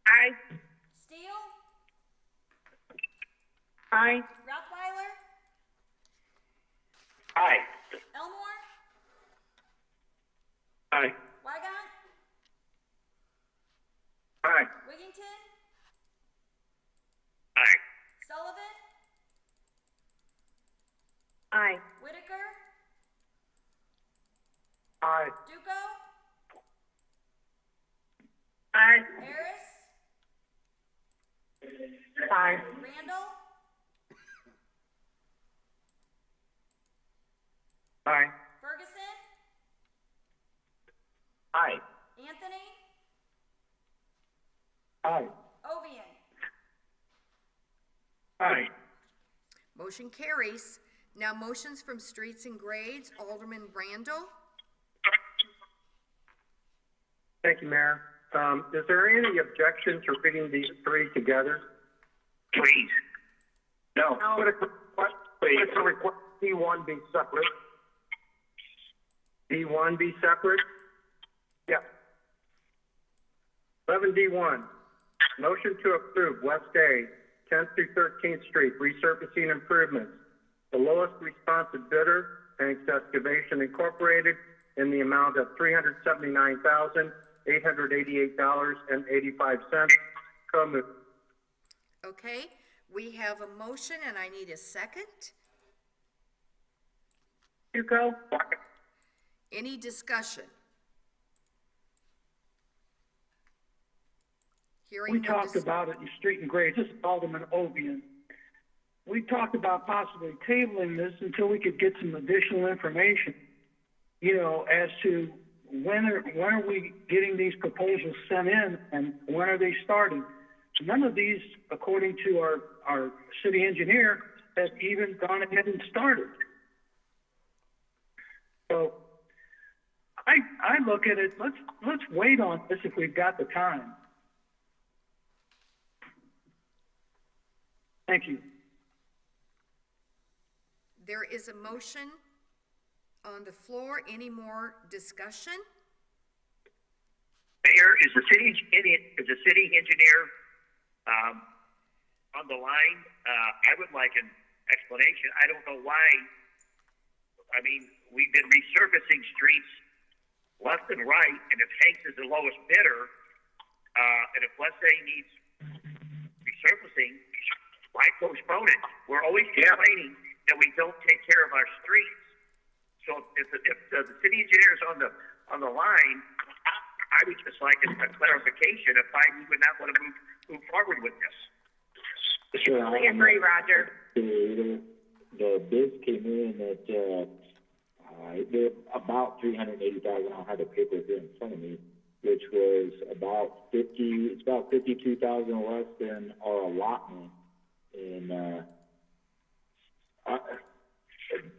Aye. Steele, Aye. Rothweiler, Aye. Elmore, Aye. Wygant, Aye. Wiggington, Aye. Sullivan, Aye. Whitaker, Aye. Duco, Aye. Harris, Aye. Randall, Aye. Ferguson, Aye. Anthony, Aye. Ovian. Aye. Motion carries. Now motions from streets and grades. Alderman Randall. Thank you, Mayor. Is there any objection to reading these three together? Please. No. Would a request D1 be separate? D1 be separate? Yeah. 11D1, motion to approve West A, 10th through 13th Street resurfacing improvements. The lowest responsive bidder, Banks Excavation Incorporated, in the amount of $379,888.85. So moved. Okay, we have a motion and I need a second. Duco? Any discussion? Hearing We no talked about it in street and grades. This is Alderman Ovian. We talked about possibly tabling this until we could get some additional information, as to when are we getting these proposals sent in and when are they starting? None of these, according to our city engineer, have even gone ahead and started. So I look at it, let's wait on this if we've got the time. Thank you. There is a motion on the floor. Any more discussion? Mayor, is the city engineer, on the line? I would like an explanation. I don't know why. I mean, we've been resurfacing streets left and right, and if Hanks is the lowest bidder, and if West A needs resurfacing, why postpone it? We're always complaining that we don't take care of our streets. So if the city engineer is on the line, I would just like a clarification of why we would not want to move forward with this. Sure. I agree, Roger. The bids came in at they're about $380,000. I don't have the paper here in front of me, which was about $52,000 less than our allotment. And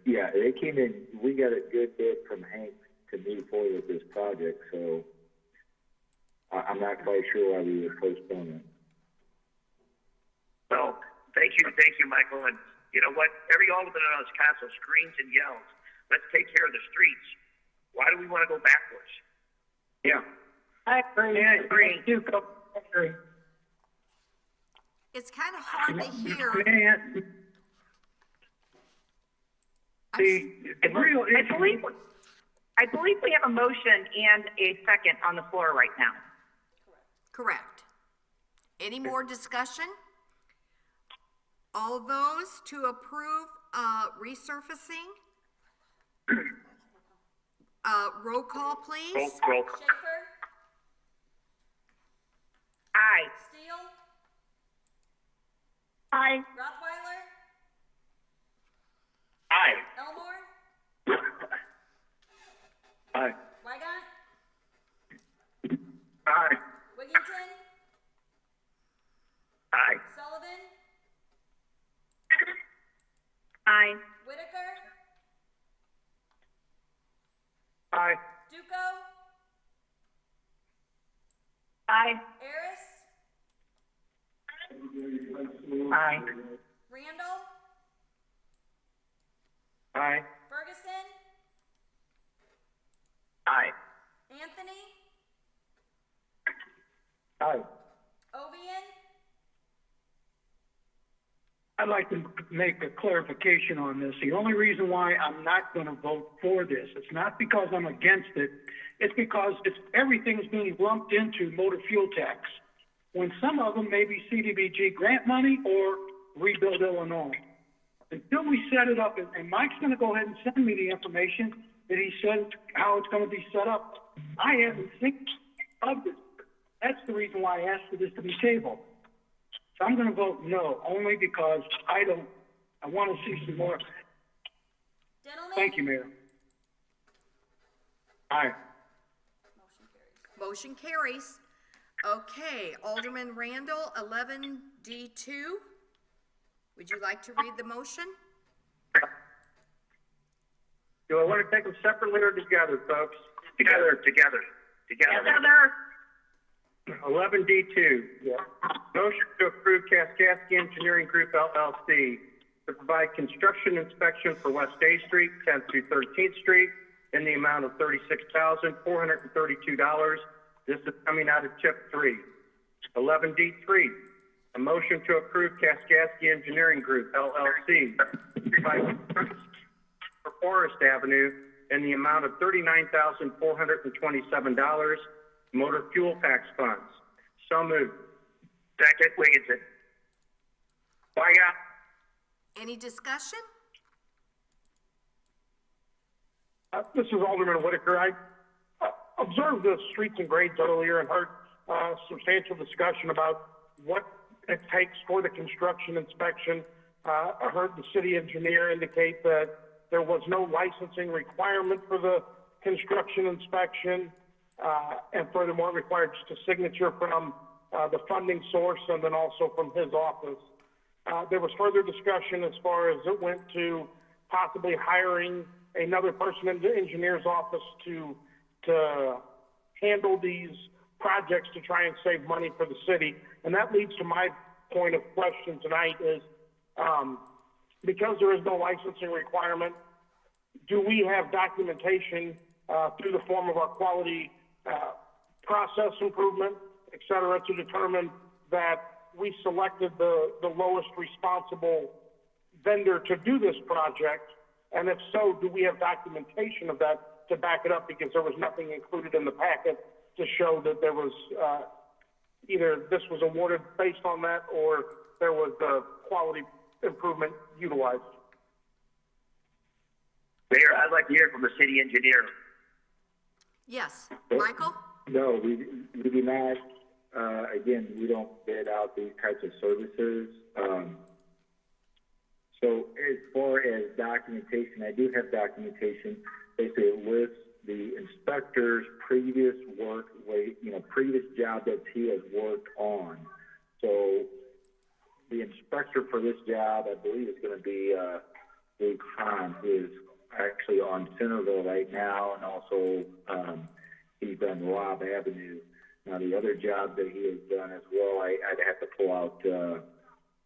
yeah, it came in. We got a good bid from Hank to move forward with this project, so I'm not quite sure why we would postpone it. Well, thank you, Michael. And you know what? Every alderman on this council screams and yells, let's take care of the streets. Why do we want to go backwards? Yeah. I agree. It's kind of hard to hear. I believe we have a motion and a second on the floor right now. Correct. Any more discussion? All those to approve resurfacing? Roll call, please. Roll call. Schaefer? Aye. Steele? Aye. Rothweiler? Aye. Elmore? Aye. Wygant? Aye. Wigington? Aye. Sullivan? Aye. Whitaker? Aye. Duco? Aye. Harris? Aye. Randall? Aye. Ferguson? Aye. Anthony? Aye. Ovian? I'd like to make a clarification on this. The only reason why I'm not going to vote for this, it's not because I'm against it, it's because everything's being lumped into motor fuel tax, when some of them may be CDBG grant money or Rebuild Illinois. Until we set it up, and Mike's going to go ahead and send me the information that he said how it's going to be set up. I haven't think of this. That's the reason why I asked for this to be tabled. So I'm going to vote no, only because I want to see some more. Gentlemen? Thank you, Mayor. Aye. Motion carries. Okay, Alderman Randall, 11D2. Would you like to read the motion? Do I want to take them separately or together, folks? Together. 11D2. Yeah. Motion to approve Kaskasky Engineering Group LLC to provide construction inspection for West A Street, 10th through 13th Street in the amount of $36,432. This is coming out of Chip 3. 11D3. A motion to approve Kaskasky Engineering Group LLC to provide construction for Forest Avenue in the amount of $39,427. Motor fuel tax funds. So moved. Second, Wigington. Wygant. Any discussion? This is Alderman Whitaker. I observed the streets and grades earlier and heard substantial discussion about what it takes for the construction inspection. I heard the city engineer indicate that there was no licensing requirement for the construction inspection, and furthermore, it required just a signature from the funding source and then also from his office. There was further discussion as far as it went to possibly hiring another person in the engineer's office to handle these projects to try and save money for the city. And that leads to my point of question tonight is, because there is no licensing requirement, do we have documentation through the form of our quality process improvement, et cetera, to determine that we selected the lowest responsible vendor to do this project? And if so, do we have documentation of that to back it up? Because there was nothing included in the packet to show that there was either this was awarded based on that or there was the quality improvement utilized. Mayor, I'd like to hear from the city engineer. Yes, Michael? No, we do not. Again, we don't bid out these types of services. So as far as documentation, I do have documentation. Basically, it lists the inspector's previous work, previous job that he has worked on. So the inspector for this job, I believe, is going to be Luke Hahn, who is actually on Centerville right now, and also he's done Robb Avenue. Now, the other job that he has done as well, I'd have to pull out.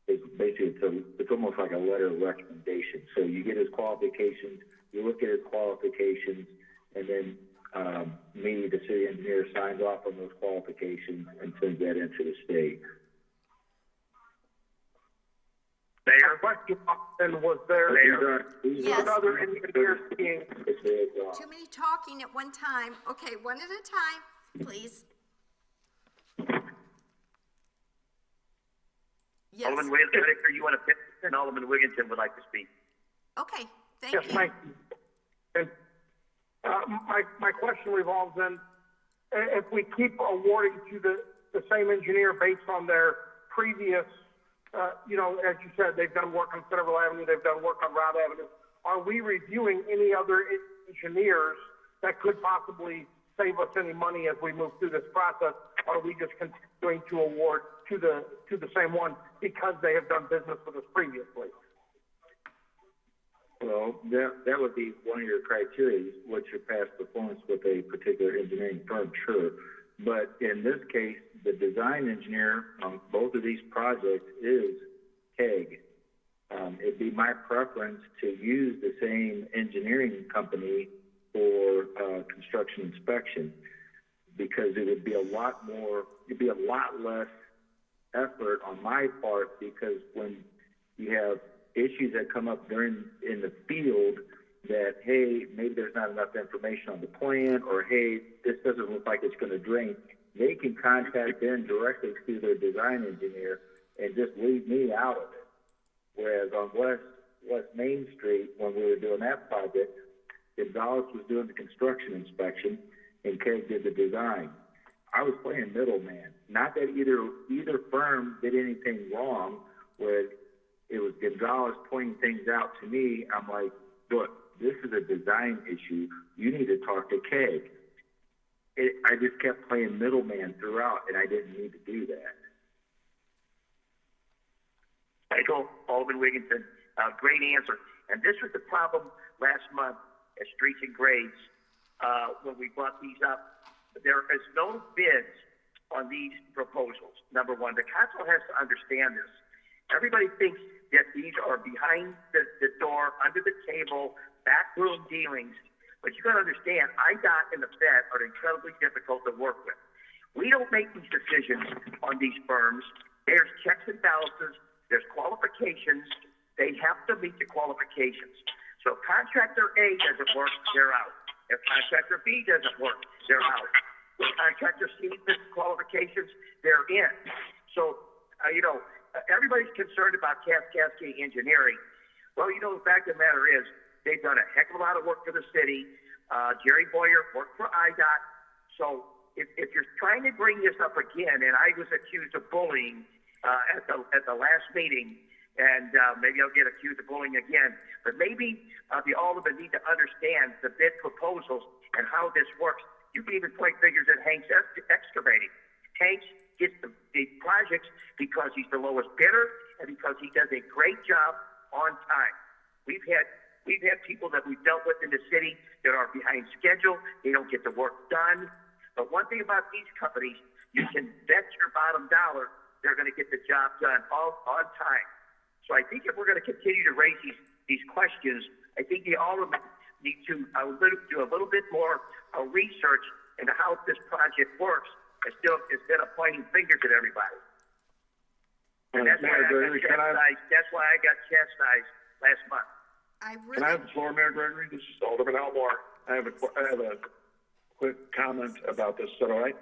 It's almost like a letter of recommendation. So you get his qualifications, you look at his qualifications, and then me, the city engineer, signs off on those qualifications and sends that into the state. Mayor, question was there Yes. other engineers being? Too many talking at one time. Okay, one at a time, please. Yes. Alderman Whitaker, you want to pick, and Alderman Wigginton would like to speak. Okay, thank Yes, you. thank you. And my question revolves in, if we keep awarding to the same engineer based on their previous, as you said, they've done work on Centerville Avenue, they've done work on Robb Avenue, are we reviewing any other engineers that could possibly save us any money as we move through this process? Or are we just continuing to award to the same one because they have done business with us previously? Well, that would be one of your criteria. What's your past performance with a particular engineering firm? Sure. But in this case, the design engineer on both of these projects is KEG. It'd be my preference to use the same engineering company for construction inspection, because it would be a lot less effort on my part, because when you have issues that come up in the field that, hey, maybe there's not enough information on the plan, or hey, this doesn't look like it's going to drain, they can contact them directly through their design engineer and just leave me out of it. Whereas on West Main Street, when we were doing that project, Gonzalez was doing the construction inspection and KEG did the design. I was playing middleman. Not that either firm did anything wrong, where it was Gonzalez pointing things out to me. I'm like, look, this is a design issue. You need to talk to KEG. I just kept playing middleman throughout, and I didn't need to do that. Michael, Alderman Wigginton, great answer. And this was the problem last month at Streets and Grades when we brought these up. There is no bids on these proposals. Number one, the council has to understand this. Everybody thinks that these are behind the door, under the table, backroom dealings. But you got to understand, IDOT and the Fed are incredibly difficult to work with. We don't make these decisions on these firms. There's checks and balances. There's qualifications. They have to meet the qualifications. So if contractor A doesn't work, they're out. If contractor B doesn't work, they're out. If contractor C fits qualifications, they're in. So, everybody's concerned about Cascade Engineering. Well, the fact of the matter is, they've done a heck of a lot of work for the city. Jerry Boyer worked for IDOT. So if you're trying to bring this up again, and I was accused of bullying at the last meeting, and maybe I'll get accused of bullying again, but maybe the aldermen need to understand the bid proposals and how this works. You can even point fingers at Hank's excavating. Hank gets the projects because he's the lowest bidder and because he does a great job on time. We've had people that we've dealt with in the city that are behind schedule. They don't get the work done. But one thing about these companies, you can bet your bottom dollar they're going to get the job done all on time. So I think if we're going to continue to raise these questions, I think the aldermen need to do a little bit more research into how this project works instead of pointing fingers at everybody. And that's why I got chastised last month. Can I have the floor, Mayor Gregory? This is Alderman Elmore. I have a quick comment about this. Is that all right?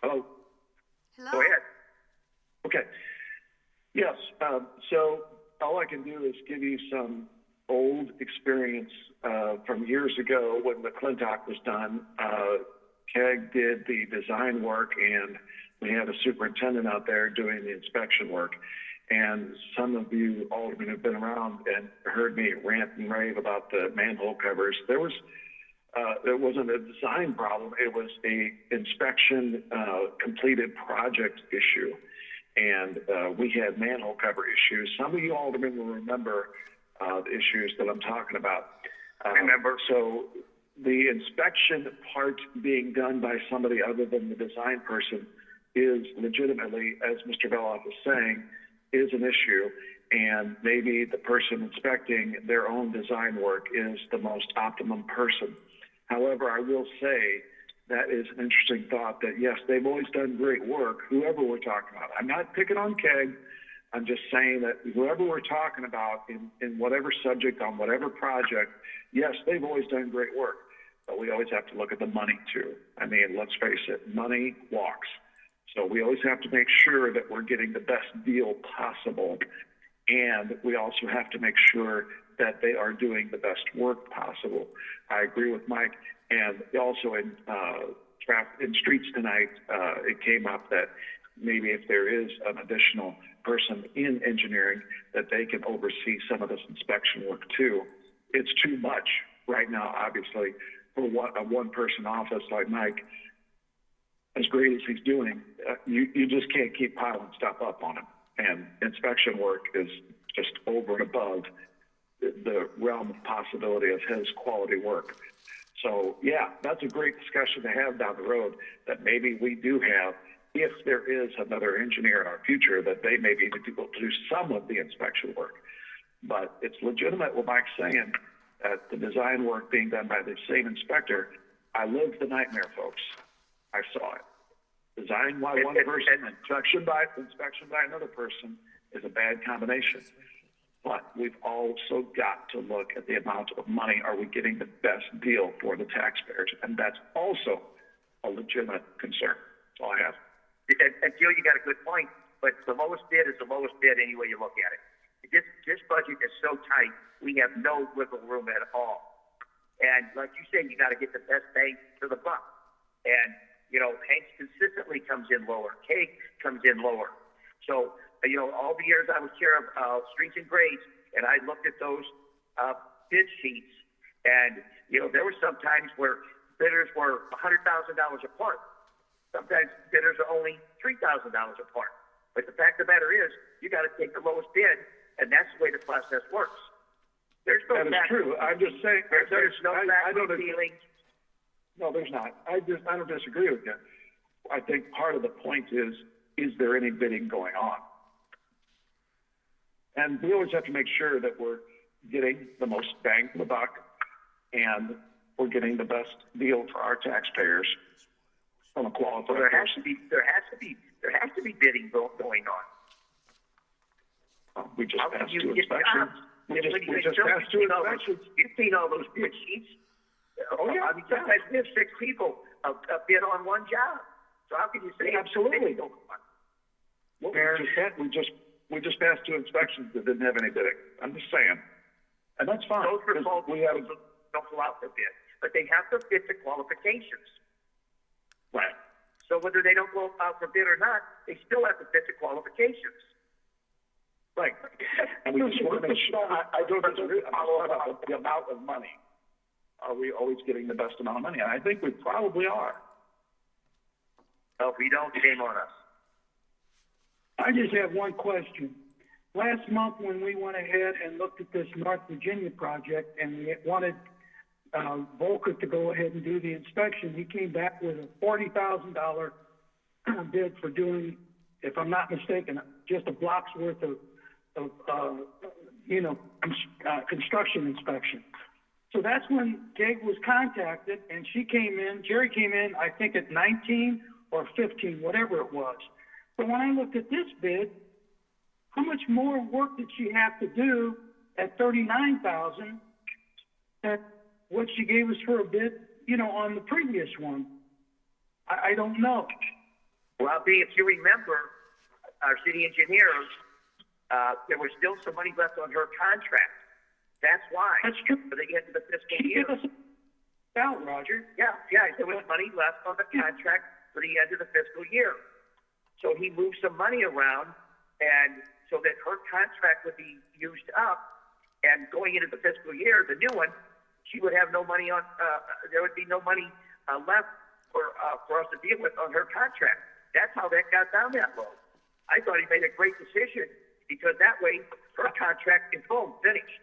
Hello? Hello? Go ahead. Okay. Yes. So all I can do is give you some old experience from years ago when McClintock was done. KEG did the design work, and we had a superintendent out there doing the inspection work. And some of you aldermen have been around and heard me rant and rave about the manhole covers. There wasn't a design problem. It was a inspection completed project issue. And we had manhole cover issues. Some of you aldermen will remember the issues that I'm talking about. Remember. So the inspection part being done by somebody other than the design person is legitimately, as Mr. Veloff is saying, is an issue. And maybe the person inspecting their own design work is the most optimum person. However, I will say that is an interesting thought that, yes, they've always done great work, whoever we're talking about. I'm not picking on KEG. I'm just saying that whoever we're talking about in whatever subject, on whatever project, yes, they've always done great work. But we always have to look at the money, too. I mean, let's face it, money walks. So we always have to make sure that we're getting the best deal possible. And we also have to make sure that they are doing the best work possible. I agree with Mike. And also in streets tonight, it came up that maybe if there is an additional person in engineering, that they can oversee some of this inspection work too. It's too much right now, obviously, for a one-person office like Mike. As great as he's doing, you just can't keep piling stuff up on him. And inspection work is just over and above the realm of possibility of his quality work. So, yeah, that's a great discussion to have down the road, that maybe we do have, if there is another engineer in our future, that they may be able to do some of the inspection work. But it's legitimate what Mike's saying, that the design work being done by the same inspector. I lived the nightmare, folks. I saw it. Design by one person, inspection by another person is a bad combination. But we've also got to look at the amount of money. Are we getting the best deal for the taxpayers? And that's also a legitimate concern. That's all I have. And Jill, you got a good point, but the lowest bid is the lowest bid any way you look at it. This budget is so tight, we have no wiggle room at all. And like you said, you got to get the best bang for the buck. And, you know, Hanks consistently comes in lower. KEG comes in lower. So, you know, all the years I was chair of Streets and Grades, and I looked at those bid sheets, and, you know, there were some times where bidders were $100,000 apart. Sometimes bidders are only $3,000 apart. But the fact of the matter is, you got to take the lowest bid, and that's the way the process works. There's no that is true. I'm just saying. There's no feeling. No, there's not. I don't disagree with you. I think part of the point is there any bidding going on? And we always have to make sure that we're getting the most bang for the buck, and we're getting the best deal for our taxpayers from a qualified. Well, there has to be bidding going on. We just passed two inspections. We just passed two inspections. You've seen all those bid sheets. Oh yeah. I mean, sometimes we have 6 people bid on one job. So how can you say absolutely? Well, we just passed two inspections that didn't have any bidding. I'm just saying, and that's fine. Those proposals don't go out for bid, but they have to fit the qualifications. Right. So whether they don't go out for bid or not, they still have to fit the qualifications. Right. And we just want to make sure. I don't disagree. About the amount of money. Are we always getting the best amount of money? And I think we probably are. Well, if we don't, shame on us. I just have one question. Last month when we went ahead and looked at this North Virginia project and we wanted Volker to go ahead and do the inspection, he came back with a $40,000 bid for doing, if I'm not mistaken, just a block's worth of construction inspection. So that's when Keg was contacted, and Jerry came in, I think at 19 or 15, whatever it was. But when I looked at this bid, how much more work did she have to do at $39,000 than what she gave us for a bid, on the previous one? I don't know. Well, if you remember, our city engineer, there was still some money left on her contract. That's why. That's true. For the end of the fiscal year. Out, Roger. Yeah, there was money left on the contract for the end of the fiscal year. So he moved some money around, and so that her contract would be used up, and going into the fiscal year, the new one, she would have no money on, there would be no money left for us to deal with on her contract. That's how that got down that low. I thought he made a great decision, because that way her contract is boom, finished.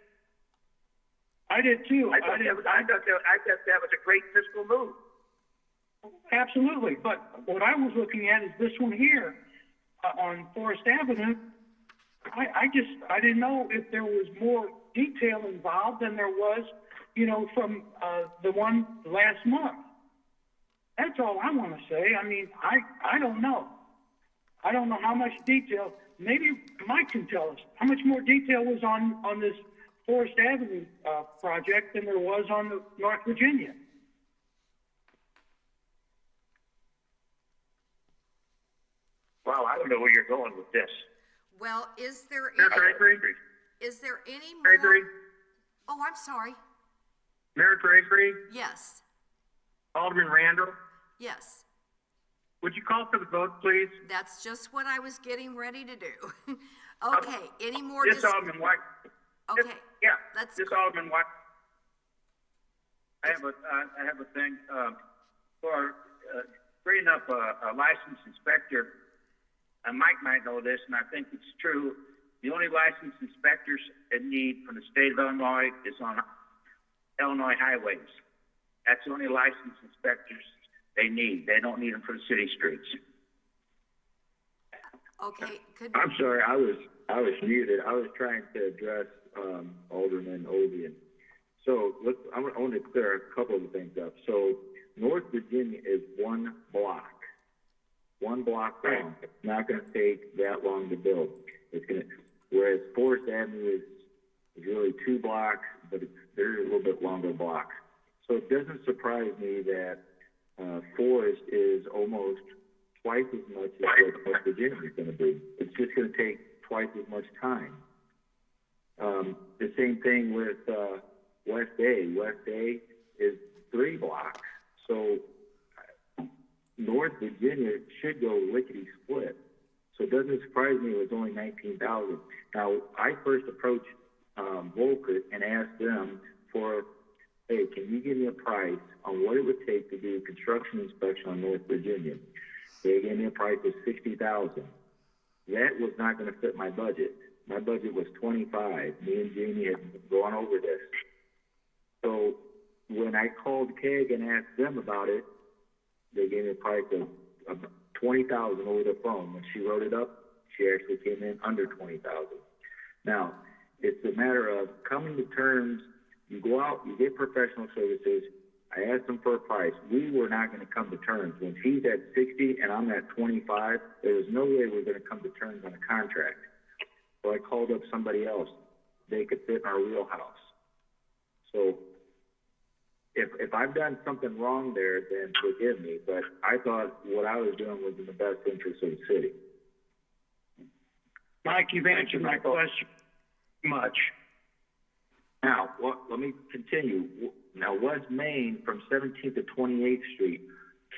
I did too. I thought that was a great fiscal move. Absolutely, but what I was looking at is this one here on Forest Avenue. I didn't know if there was more detail involved than there was, from the one last month. That's all I want to say. I mean, I don't know. I don't know how much detail. Maybe Mike can tell us how much more detail was on this Forest Avenue project than there was on the North Virginia. Wow, I don't know where you're going with this. Well, is there Mayor any Gregory? more? Oh, I'm sorry. Mayor Gregory? Yes. Alderman Randall? Yes. Would you call for the vote, please? That's just what I was getting ready to do. Okay, any more? Alderman White. Okay. This Alderman White. I have a thing, for bringing up a licensed inspector. Mike might know this, and I think it's true. The only licensed inspectors in need from the state of Illinois is on Illinois highways. That's the only licensed inspectors they need. They don't need them for the city streets. Okay, I'm sorry, I was muted. I was trying to address Alderman Ovian. So I want to clear a couple of things up. So North Virginia is one block long. It's not going to take that long to build. Whereas Forest Avenue is really 2 blocks, but they're a little bit longer blocks. So it doesn't surprise me that Forest is almost twice as much as what North Virginia is going to be. It's just going to take twice as much time. The same thing with West A. West A is 3 blocks. So North Virginia should go lickety split. So it doesn't surprise me it was only $19,000. Now, I first approached Volker and asked them for, hey, can you give me a price on what it would take to do construction inspection on North Virginia? They gave me a price of $60,000. That was not going to fit my budget. My budget was $25,000. Me and Jamie had gone over this. So when I called KEG and asked them about it, they gave me a price of $20,000 over the phone. When she wrote it up, she actually came in under $20,000. Now, it's a matter of coming to terms. You go out, you get professional services. I asked them for a price. We were not going to come to terms. When she's at 60 and I'm at 25, there was no way we were going to come to terms on a contract. So I called up somebody else. They could fit in our wheelhouse. So if I've done something wrong there, then forgive me. But I thought what I was doing was in the best interest of the city. Mike, you've answered my question much. Now, let me continue. Now, West Main from 17th to 28th Street,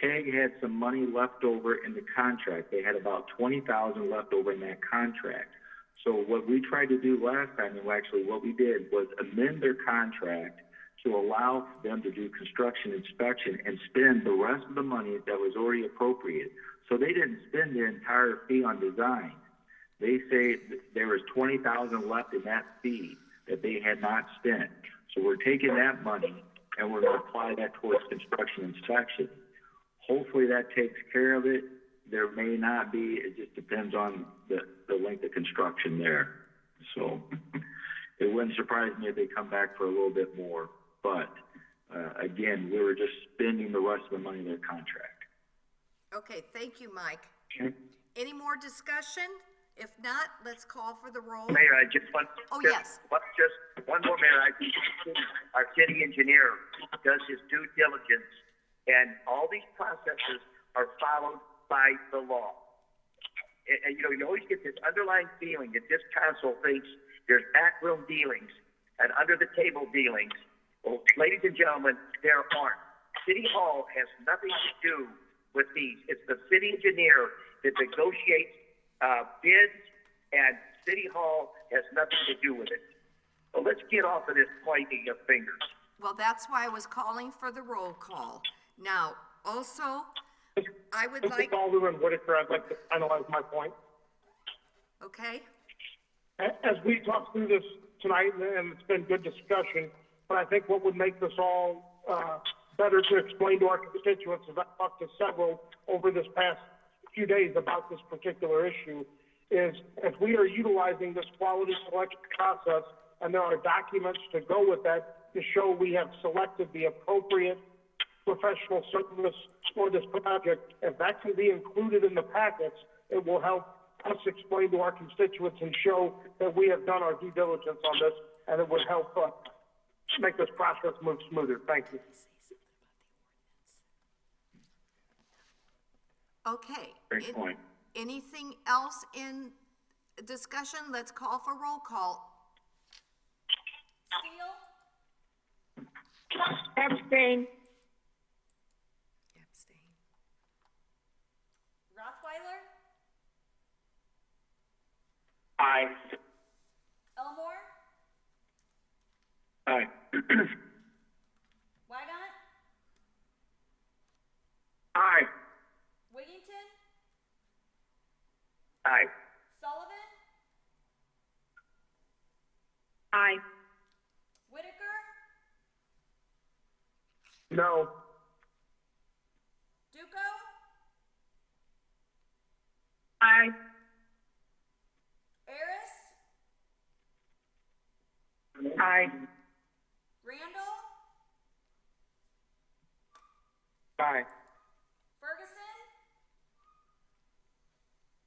KEG had some money left over in the contract. They had about $20,000 left over in that contract. So what we tried to do last time, and actually what we did, was amend their contract to allow them to do construction inspection and spend the rest of the money that was already appropriated. So they didn't spend the entire fee on design. They say there was $20,000 left in that fee that they had not spent. So we're taking that money and we're going to apply that towards construction inspection. Hopefully that takes care of it. there may not be. It just depends on the length of construction there. So it wouldn't surprise me if they come back for a little bit more. But again, we were just spending the rest of the money in their contract. Okay, thank you, Mike. Okay. Any more discussion? If not, let's call for the roll. Mayor, I just want, Oh, just, yes. just one more, Mayor. I think our city engineer does his due diligence, and all these processes are followed by the law. And you know, you always get this underlying feeling that this council thinks there's backroom dealings and under the table dealings. Well, ladies and gentlemen, there aren't. City Hall has nothing to do with these. It's the city engineer that negotiates bids, and City Hall has nothing to do with it. So let's get off of this pointing of fingers. Well, that's why I was calling for the roll call. Now, also, I would like... Mr. Alderman Whitaker, I'd like to finalize my point. Okay. As we talk through this tonight, and it's been good discussion, but I think what would make this all better to explain to our constituents, as I talked to several over this past few days about this particular issue, is if we are utilizing this quality selection process and there are documents to go with that to show we have selected the appropriate professional service for this project, if that can be included in the packets, it will help us explain to our constituents and show that we have done our due diligence on this, and it would help make this process move smoother. Thank you. Okay. Great point. Anything else in discussion? Let's call for roll call. Steele? Abstain. Abstain. Rothweiler? Aye. Elmore? Aye. Wygant? Aye. Wigington? Aye. Sullivan? Aye. Whitaker? No. Duco? Aye. Harris? Aye. Randall? Aye. Ferguson?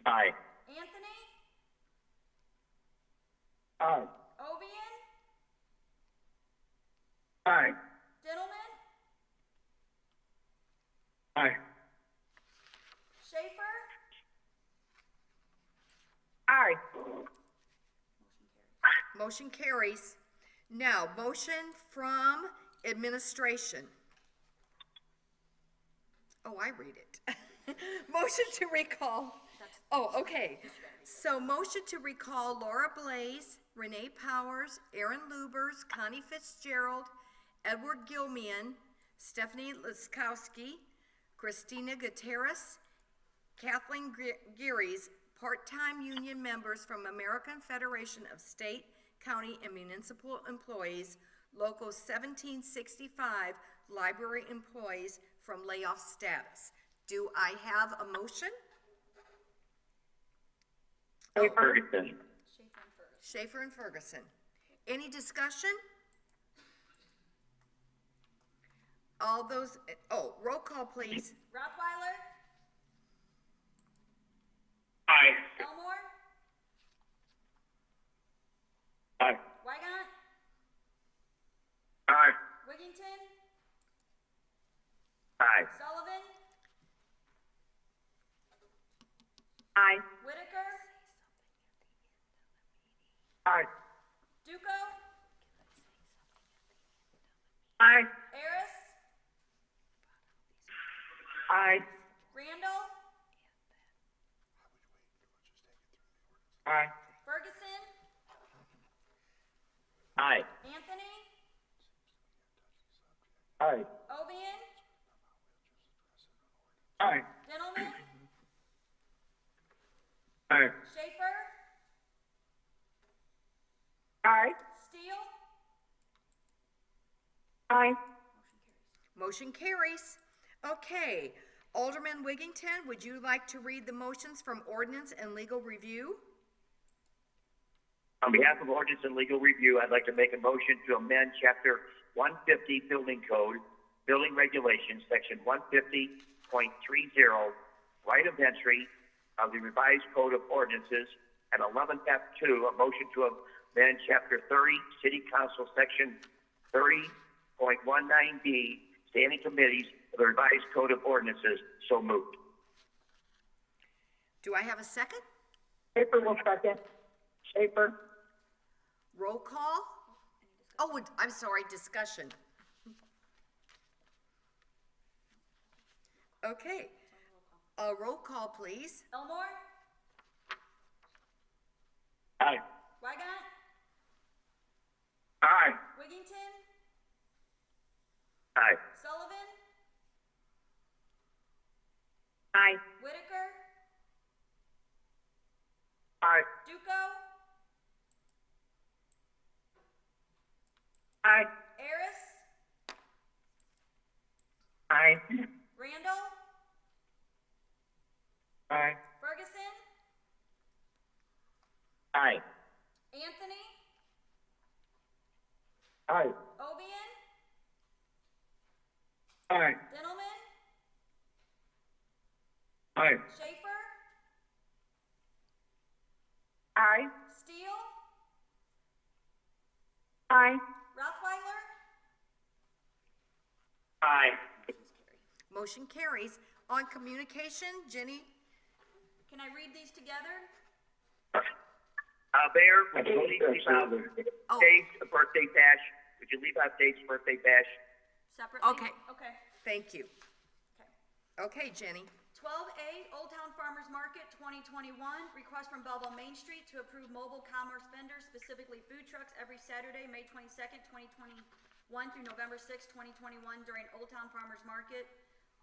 Aye. Anthony? Aye. Ovian? Aye. Dillman? Aye. Schaefer? Aye. Motion carries. Now, motion from administration. Oh, I read it. Motion to recall. Oh, okay. So motion to recall Laura Blaze, Renee Powers, Aaron Lubers, Connie Fitzgerald, Edward Gilmian, Stephanie Liskowski, Christina Gutierrez, Kathleen Geary's part-time union members from American Federation of State, County, and Municipal Employees, Local 1765, library employees from layoff status. Do I have a motion? Ferguson. Schaefer and Ferguson. Any discussion? All those, roll call, please. Rothweiler? Aye. Elmore? Aye. Wygant? Aye. Wigington? Aye. Sullivan? Aye. Whitaker? Aye. Duco? Aye. Harris? Aye. Randall? Aye. Ferguson? Aye. Anthony? Aye. Ovian? Aye. Dillman? Aye. Schaefer? Aye. Steele? Aye. Motion carries. Okay, Alderman Wiggington, would you like to read the motions from ordinance and legal review? On behalf of Ordinance and Legal Review, I'd like to make a motion to amend Chapter 150 Building Code, Building Regulations, Section 150.30, right of entry of the revised Code of Ordinances, and 11F2, a motion to amend Chapter 30, City Council, Section 30.19B, Standing Committees of the revised Code of Ordinances. So moved. Do I have a second? Schaefer will second. Schaefer. Roll call? Oh, I'm sorry, discussion. Okay, a roll call, please. Elmore? Aye. Wygant? Aye. Wiggington? Aye. Sullivan? Aye. Whitaker? Aye. Duco? Aye. Harris? Aye. Randall? Aye. Ferguson? Aye. Anthony? Aye. Obian? Aye. Dintelman? Aye. Schaefer? Aye. Steele? Aye. Rothweiler? Aye. Motion carries. On communication, Jenny? Can I read these together? Mayor, would you please leave out Oh. dates, a birthday bash? Would you leave out dates, birthday bash? Separately? Okay. Okay. Thank you. Okay, Jenny. 12A, Old Town Farmers Market 2021, request from Belleville Main Street to approve mobile commerce vendors, specifically food trucks, every Saturday, May 22nd, 2021 through November 6th, 2021 during Old Town Farmers Market.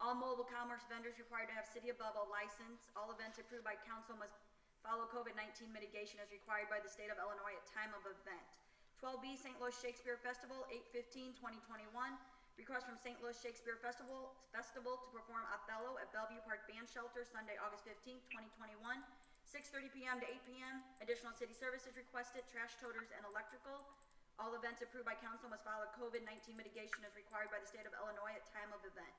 All mobile commerce vendors required to have City of Belleville license. All events approved by council must follow COVID-19 mitigation as required by the state of Illinois at time of event. 12B, St. Louis Shakespeare Festival, 8/15/2021. Request from St. Louis Shakespeare Festival to perform Othello at Bellevue Park Band Shelter, Sunday, August 15th, 2021, 6:30 p.m. to 8 p.m. Additional city services requested, trash toters and electrical. All events approved by council must follow COVID-19 mitigation as required by the state of Illinois at time of event.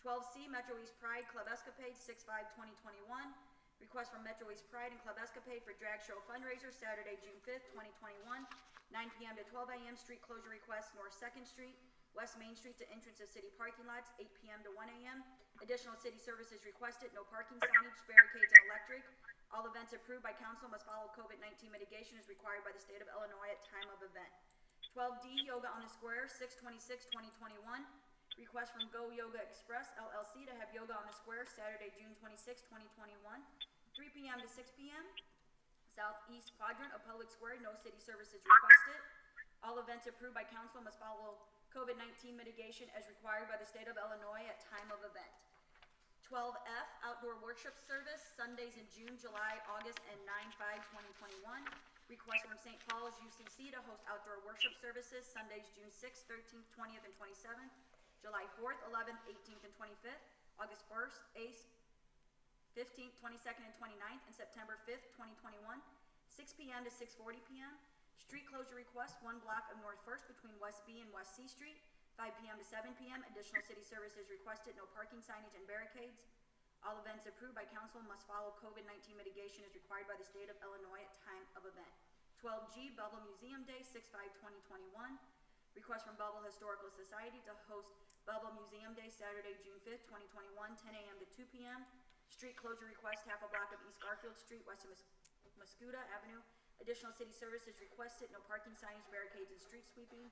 12C, Metro East Pride Club Escapade, 6/5/2021. Request from Metro East Pride and Club Escapade for drag show fundraiser, Saturday, June 5th, 2021, 9 p.m. to 12 a.m. Street closure request, North 2nd Street, West Main Street to entrance of city parking lots, 8 p.m. to 1 a.m. Additional city services requested, no parking signage, barricades, and electric. All events approved by council must follow COVID-19 mitigation as required by the state of Illinois at time of event. 12D, Yoga on the Square, 6/26/2021. Request from Go Yoga Express, LLC to have yoga on the square, Saturday, June 26, 2021, 3 p.m. to 6 p.m. Southeast quadrant of Public Square, no city services requested. All events approved by council must follow COVID-19 mitigation as required by the state of Illinois at time of event. 12F, Outdoor Worship Service, Sundays in June, July, August, and 9/5/2021. Request from St. Paul's UCC to host outdoor worship services, Sundays, June 6th, 13th, 20th, and 27th, July 4th, 11th, 18th, and 25th, August 1st, 8th, 15th, 22nd, and 29th, and September 5th, 2021, 6 p.m. to 6:40 p.m. Street closure request, 1 block of North First between West B and West C Street, 5 p.m. to 7 p.m. Additional city services requested, no parking signage and barricades. All events approved by council must follow COVID-19 mitigation as required by the state of Illinois at time of event. 12G, Belleville Museum Day, 6/5/2021. Request from Belleville Historical Society to host Belleville Museum Day, Saturday, June 5th, 2021, 10 a.m. to 2 p.m. Street closure request, half a block of East Garfield Street, west of Muscuda Avenue. Additional city services requested, no parking signage, barricades, and street sweeping.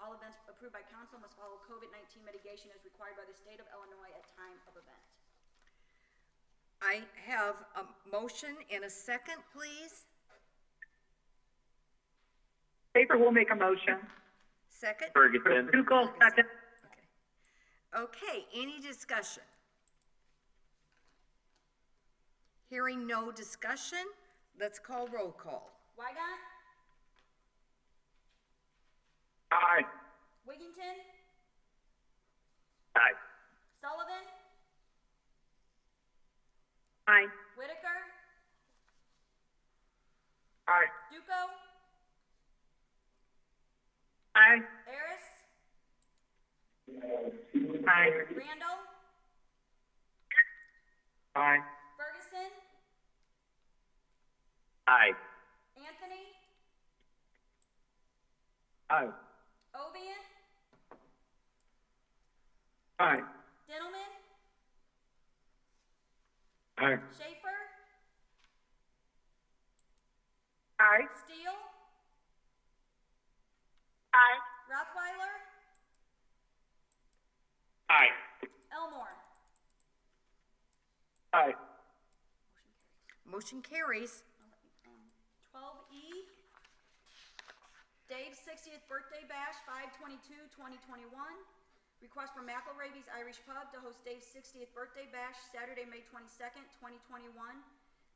All events approved by council must follow COVID-19 mitigation as required by the state of Illinois at time of event. I have a motion and a second, please. Schaefer will make a motion. Second? Ferguson. Duco, second. Okay, any discussion? Hearing no discussion, let's call roll call. Wygant? Aye. Wiggington? Aye. Sullivan? Aye. Whitaker, Aye. Duco, Aye. Harris, Aye. Randall, Aye. Ferguson, Aye. Anthony, Aye. Ovian, Aye. Dintelman, Aye. Schaefer, Aye. Steele, Aye. Rothweiler, Aye. Elmore. Aye. Motion carries. 12E, Dave's 60th birthday bash, 5/22/2021. Request from McElraby's Irish Pub to host Dave's 60th birthday bash, Saturday, May 22nd, 2021,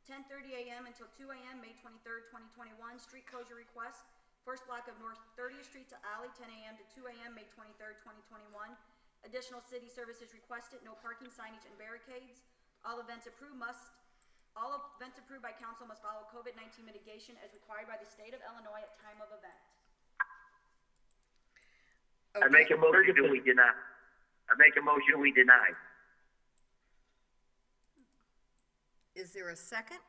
10:30 a.m. until 2 a.m., May 23rd, 2021. Street closure request, first block of North 30th Street to Alley, 10 a.m. to 2 a.m., May 23rd, 2021. Additional city services requested, no parking signage and barricades. All events approved by council must follow COVID-19 mitigation as required by the state of Illinois at time of event. I make a motion that we deny. I make a motion we deny. Is there a second?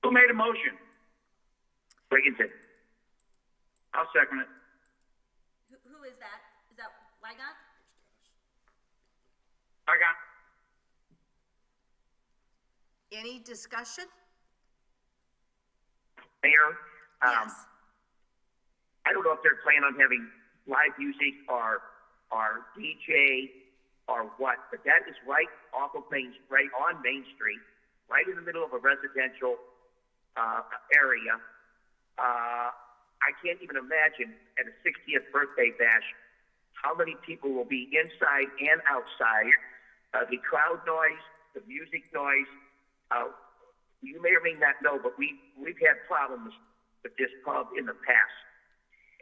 Who made a motion? Wigginton. I'll second it. Who is that? Is that Ligon? I got. Any discussion? Mayor, Yes. I don't know if they're planning on having live music or DJ or what, but that is right off of right on Main Street, right in the middle of a residential area. I can't even imagine at a 60th birthday bash how many people will be inside and outside. The crowd noise, the music noise. You may or may not know, but we've had problems with this pub in the past,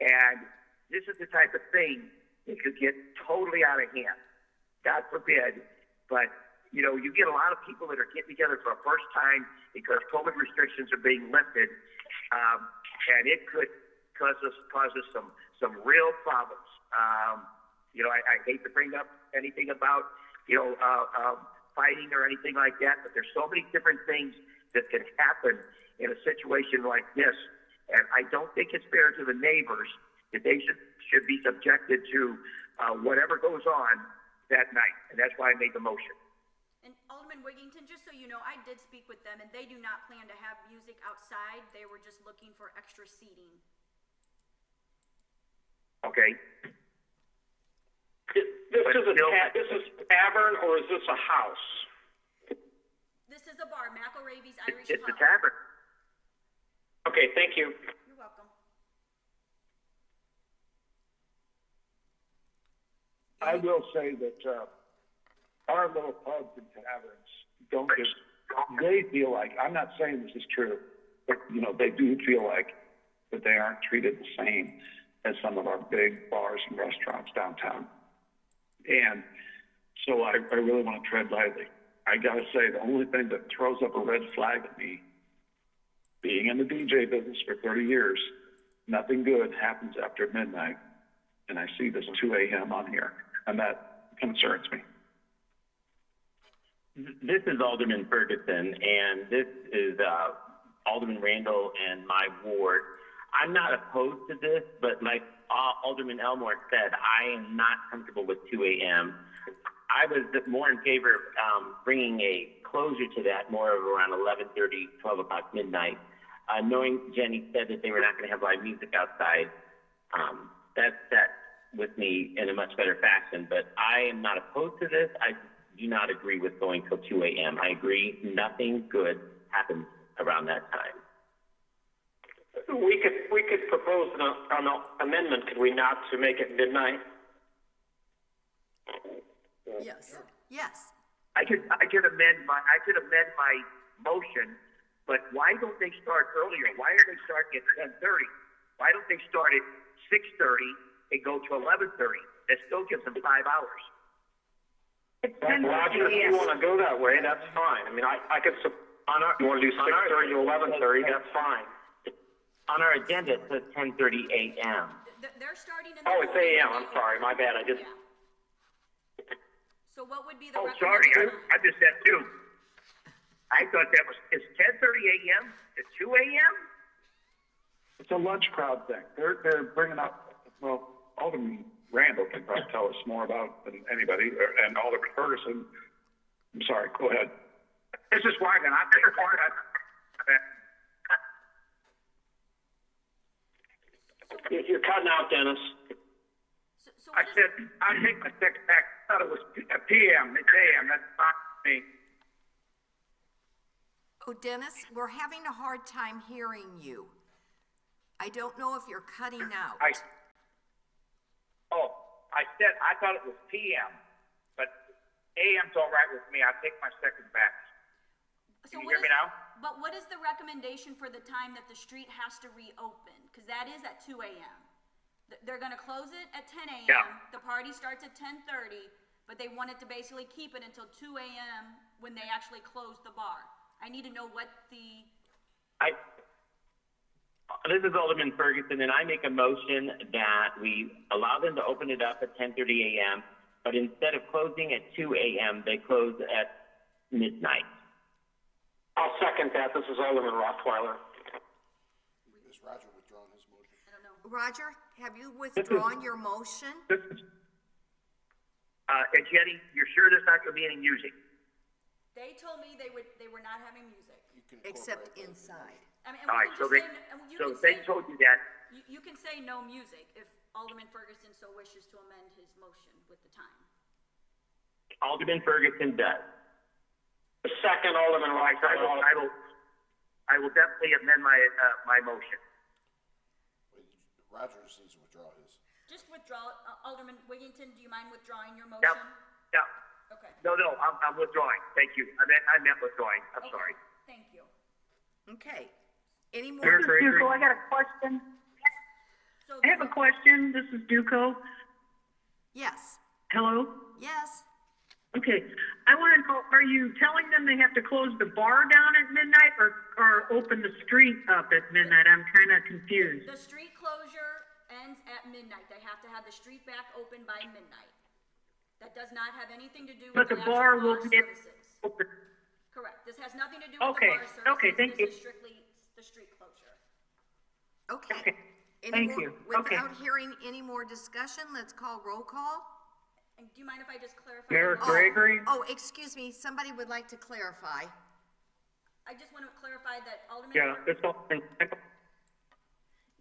and this is the type of thing that could get totally out of hand. God forbid, but you know, you get a lot of people that are getting together for the first time because COVID restrictions are being lifted, and it could cause us some real problems. You know, I hate to bring up anything about fighting or anything like that, but there's so many different things that can happen in a situation like this, and I don't think it's fair to the neighbors that they should be subjected to whatever goes on that night, and that's why I made the motion. And Alderman Wigington, just so you know, I did speak with them, and they do not plan to have music outside. They were just looking for extra seating. Okay. This is a tavern, or is this a house? This is a bar, McElraby's Irish It's Pub. a tavern. Okay, thank you. You're welcome. I will say that our little pubs and taverns don't just, they feel like, I'm not saying this is true, but, you know, they do feel like that they aren't treated the same as some of our big bars and restaurants downtown. And so I really want to tread lightly. I got to say, the only thing that throws up a red flag at me, being in the DJ business for 30 years, nothing good happens after midnight. And I see this 2 a.m. on here, and that concerns me. This is Alderman Ferguson, and this is Alderman Randall and my ward. I'm not opposed to this, but like Alderman Elmore said, I am not comfortable with 2 a.m. I was more in favor of bringing a closure to that, more of around 11:30, 12 o'clock midnight. Knowing Jenny said that they were not going to have live music outside, that with me in a much better fashion. But I am not opposed to this. I do not agree with going till 2 a.m. I agree nothing good happens around that time. We could propose an amendment, could we not, to make it midnight? Yes. Yes. I could amend my motion, but why don't they start earlier? Why are they starting at 10:30? Why don't they start at 6:30 and go to 11:30. That still gives them 5 hours. Roger, if you want to go that way, that's fine. I mean, I could, you want to do 6:30 to 11:30, that's fine. On our agenda, it says 10:30 a.m. They're starting in the Oh, it's morning. AM, I'm sorry, my bad, So what would be the Oh, recommended sorry, time? I missed that too. I thought that was, it's 10:30 a.m. to 2 a.m.? It's a lunch crowd thing. They're bringing up, well, Alderman Randall can probably tell us more about than anybody, and Alderman Ferguson. I'm sorry, go ahead. This is Wygan. I'm the report. You're cutting out, Dennis. I said, I'll take my second back. I thought it was PM, it's AM, that's fine with me. Oh, Dennis, we're having a hard time hearing you. I don't know if you're cutting out. I said, I thought it was PM, but AM's all right with me. I'll take my second back. Can you hear me now? But what is the recommendation for the time that the street has to reopen? Because that is at 2 a.m. They're gonna close it at 10 a.m. Yeah. The party starts at 10:30, but they wanted to basically keep it until 2 a.m. when they actually close the bar. I need to know what the... This is Alderman Ferguson, and I make a motion that we allow them to open it up at 10:30 a.m., but instead of closing at 2 a.m., they close at midnight. I'll second that, this is Alderman Rothweiler. Is Roger withdrawing his motion? I don't know. Roger, have you withdrawn your motion? And Jenny, you're sure there's not gonna be any music? They told me they were not having music. Except inside. I mean, All right, so they told you that. You can say no music if Alderman Ferguson so wishes to amend his motion with the time. Alderman Ferguson does. The second, Alderman Rothweiler. I will definitely amend my motion. Roger just needs to withdraw his. Just withdraw it. Alderman Wiggington, do you mind withdrawing your motion? Yeah. Okay. No, I'm withdrawing. Thank you. I meant withdrawing. I'm sorry. Thank you. Okay. Any more? This is Duco, I got a question. I have a question, this is Duco. Yes. Hello? Yes. Okay, I want to know, are you telling them they have to close the bar down at midnight or open the street up at midnight? I'm kind of confused. The street closure ends at midnight. They have to have the street back open by midnight. That does not have anything to do with But the bar will be services. open. Correct. This has nothing to do with Okay, the bar services. okay, thank you. This is strictly the street closure. Okay. Thank you. Okay. Without hearing any more discussion, let's call roll call. And do you mind if I just clarify? Mayor the motion? Gregory? Oh, excuse me, somebody would like to clarify. I just want to clarify that Alderman. Yeah, it's Alderman Randall.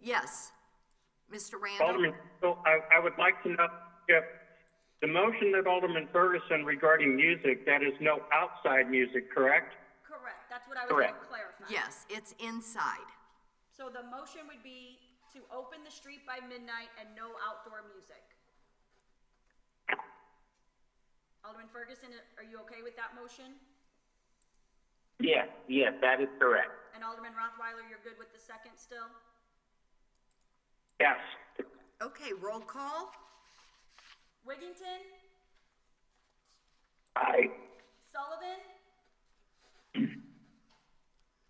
Yes. Mr. Randall? Alderman, so I would like to know if the motion that Alderman Ferguson regarding music, that is no outside music, correct? Correct. That's what I was going to clarify. Yes, it's inside. So the motion would be to open the street by midnight and no outdoor music. Alderman Ferguson, are you okay with that motion? Yes, that is correct. And Alderman Rothweiler, you're good with the second still? Yes. Okay, roll call. Wiggington? Aye. Sullivan?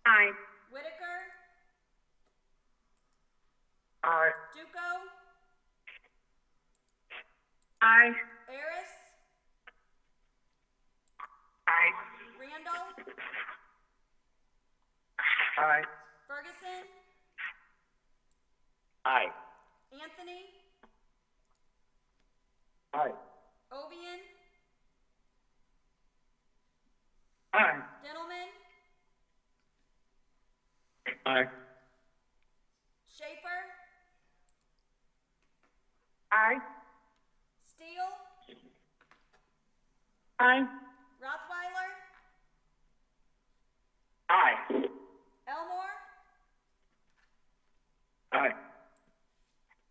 Aye. Whitaker? Aye. Duco? Aye. Harris? Aye. Randall? Aye. Ferguson? Aye. Anthony? Aye. Ovian? Aye. Gentlemen? Aye. Schaefer? Aye. Steele? Aye. Rothweiler? Aye. Elmore? Aye.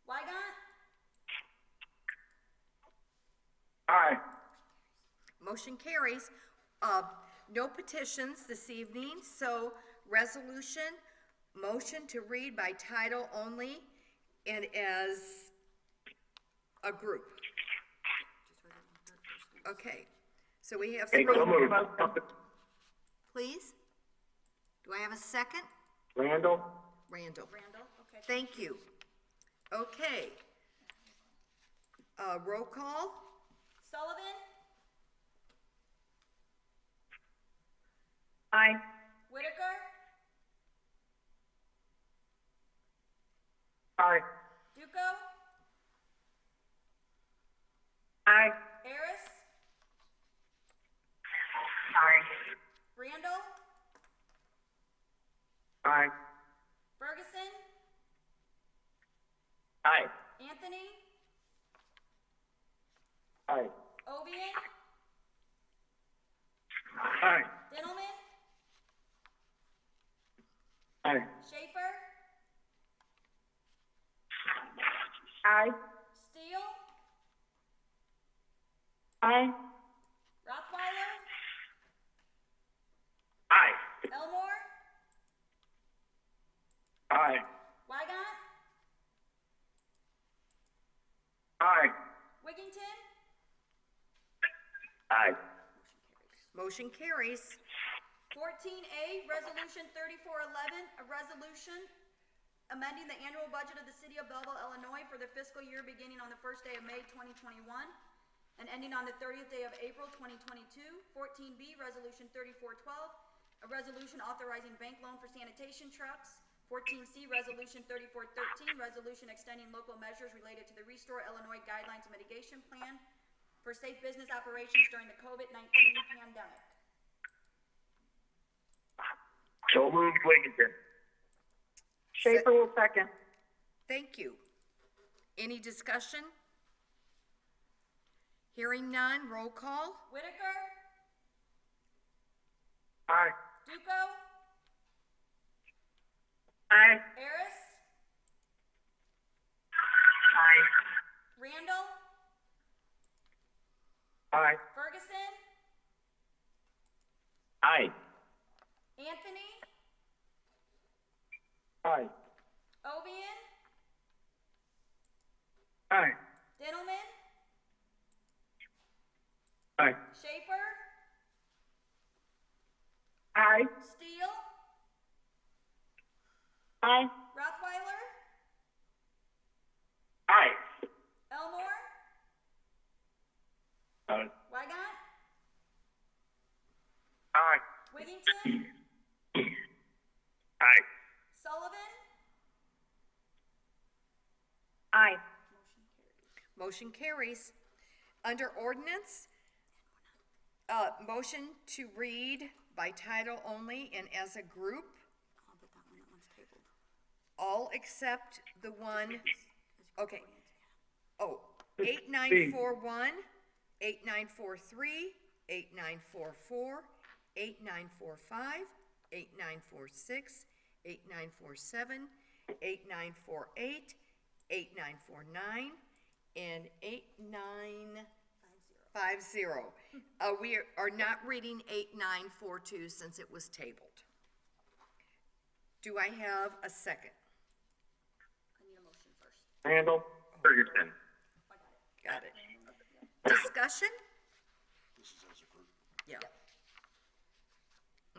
Wygant? Aye. Motion carries. No petitions this evening, so resolution, motion to read by title only, and as a group. Okay, so we have Hey, three. so moved. Please? Do I have a second? Randall? Randall. Randall, okay. Thank you. Okay. Roll call? Sullivan, Aye. Whitaker, Aye. Duco, Aye. Harris, Aye. Randall, Aye. Ferguson, Aye. Anthony, Aye. Ovian, Aye. Dintelman, Aye. Schaefer, Aye. Steele, Aye. Rothweiler, Aye. Elmore, Aye. Wygant, Aye. Wigington, Aye. Motion carries. 14A, Resolution 3411, a resolution amending the annual budget of the city of Belleville, Illinois for the fiscal year beginning on the first day of May 2021 and ending on the 30th day of April 2022. 14B, Resolution 3412, a resolution authorizing bank loan for sanitation trucks. 14C, Resolution 3413, resolution extending local measures related to the Restore Illinois Guidelines Mitigation Plan for safe business operations during the COVID-19 pandemic. So moved, Wigington. Schaefer will second. Thank you. Any discussion? Hearing none, roll call? Whitaker, Aye. Duco, Aye. Harris, Aye. Randall, Aye. Ferguson, Aye. Anthony, Aye. Ovian, Aye. Dintelman, Aye. Schaefer, Aye. Steele, Aye. Rothweiler, Aye. Elmore, Aye. Wygant, Aye. Wigington, Aye. Sullivan, Aye. Motion carries. Under ordinance, motion to read by title only and as a group, all except the one, okay. Oh, 8941, 8943, 8944, 8945, 8946, 8947, 8948, 8949, and 8950. We are not reading 8942 since it was tabled. Do I have a second? I need a motion first. Randall? Ferguson. Got it. Discussion? This is as a group. Yeah.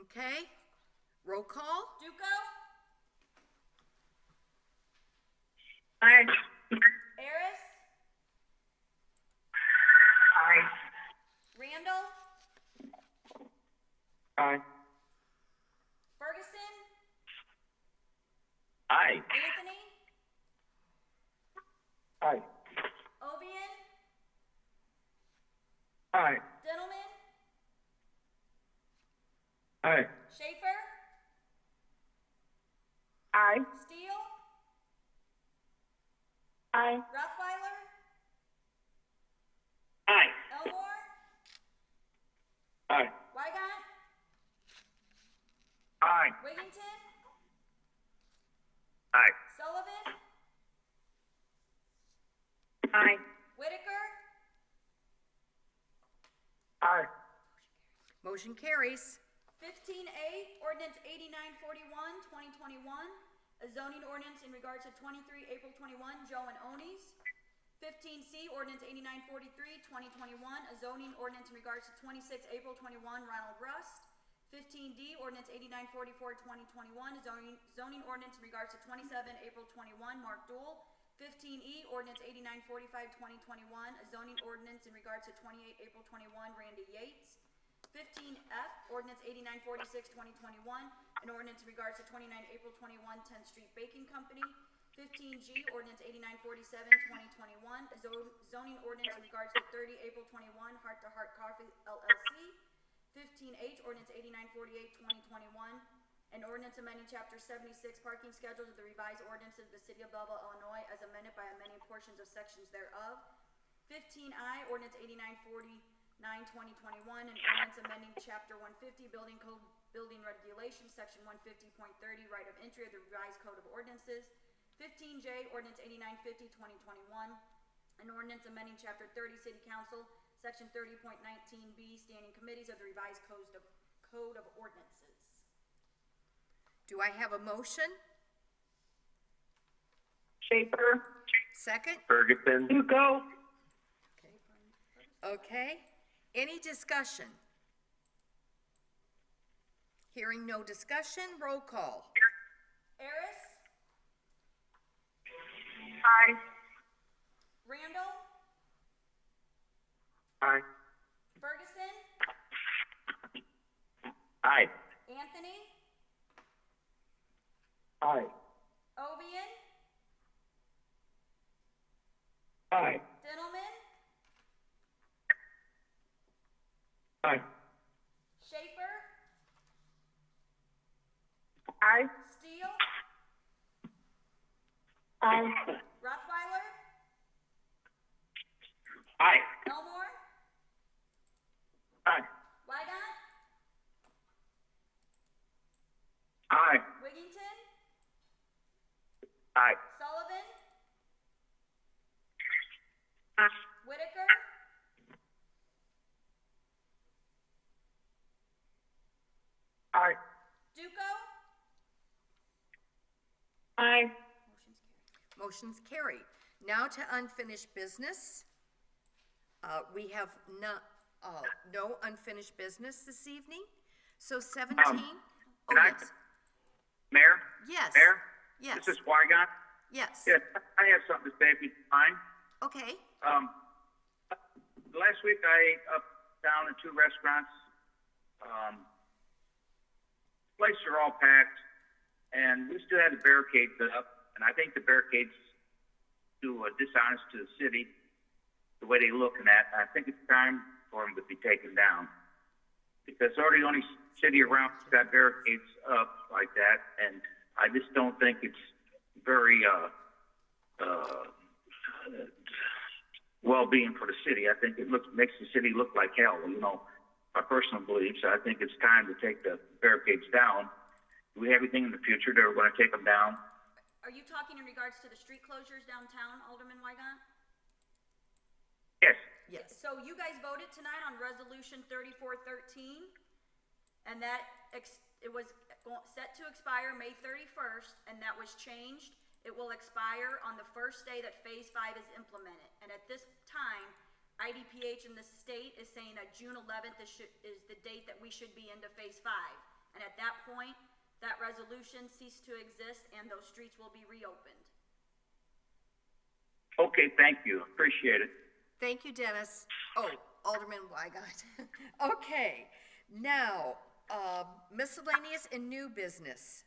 Okay, roll call? Duco, Aye. Harris, Aye. Randall, Aye. Ferguson, Aye. Anthony, Aye. Ovian, Aye. Dintelman, Aye. Schaefer, Aye. Steele, Aye. Rothweiler, Aye. Elmore, Aye. Wygant, Aye. Wigington, Aye. Sullivan, Aye. Whitaker, Aye. Motion carries. 15A, ordinance 8941, 2021, a zoning ordinance in regards to 23 April 21, Joe and Oni's. 15C, ordinance 8943, 2021, a zoning ordinance in regards to 26 April 21, Ronald Rust. 15D, ordinance 8944, 2021, a zoning ordinance in regards to 27 April 21, Mark Dool. 15E, ordinance 8945, 2021, a zoning ordinance in regards to 28 April 21, Randy Yates. 15F, ordinance 8946, 2021, an ordinance in regards to 29 April 21, 10th Street Baking Company. 15G, ordinance 8947, 2021, a zoning ordinance in regards to 30 April 21, Heart to Heart Coffee LLC. 15H, ordinance 8948, 2021, an ordinance amending chapter 76 parking schedules of the revised ordinance of the city of Belleville, Illinois, as amended by amending portions of sections thereof. 15I, ordinance 8949, 2021, an ordinance amending chapter 150 building code building regulations, section 150.30, right of entry of the revised code of ordinances. 15J, ordinance 8950, 2021, an ordinance amending chapter 30 city council, section 30.19B, standing committees of the revised code of ordinances. Do I have a motion? Schaefer. Second? Ferguson. Duco. Okay. Any discussion? Hearing no discussion, roll call. Harris? Aye. Randall? Aye. Ferguson? Aye. Anthony? Aye. Ovian? Aye. Dintelman? Aye. Schaefer? Aye. Steele? Aye. Rothweiler? Aye. Elmore? Aye. Wygant? Aye. Wigington? Aye. Sullivan? Aye. Whitaker? Aye. Duco? Aye. Motion's carried. Now to unfinished business. We have no unfinished business this evening. So 17. Can I- Yes. Mayor? Yes. Mayor? Yes. This is Wygant. Yes. Yes, I have something to say, if you don't mind. Okay. Last week I ate up, down in 2 restaurants. Places are all packed, and we still had the barricades up, and I think the barricades do a dishonest to the city, the way they look and that. I think it's time for them to be taken down, because they're the only city around that's got barricades up like that, and I just don't think it's very well-being for the city. I think it makes the city look like hell, you know. My personal beliefs, I think it's time to take the barricades down. Do we have anything in the future that we're going to take them down? Are you talking in regards to the street closures downtown, Alderman Wygant? Yes. Yes. So you guys voted tonight on resolution 3413, and that it was set to expire May 31st, and that was changed. It will expire on the first day that phase 5 is implemented. And at this time, IDPH in the state is saying that June 11th is the date that we should be into phase 5. And at that point, that resolution ceased to exist and those streets will be reopened. Okay, thank you. Appreciate it. Thank you, Dennis. Oh, Alderman Wygant. Okay, now, miscellaneous and new business.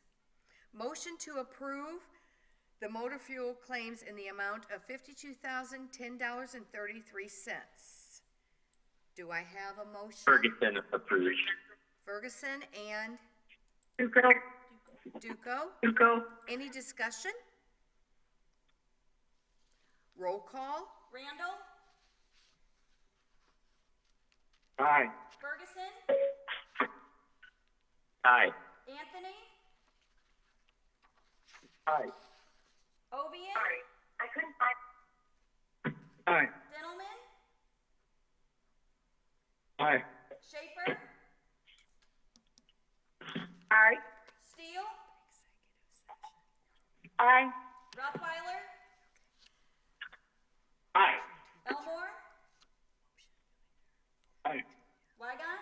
Motion to approve the motor fuel claims in the amount of $52,010.33. Do I have a motion? Ferguson approved. Ferguson and Duco. Duco. Duco. Any discussion? Roll call. Randall? Aye. Ferguson? Aye. Anthony? Aye. Ovian? I couldn't find. Aye. Dintelman? Aye. Schaefer? Aye. Steele? Aye. Rothweiler? Aye. Aye. Wygant,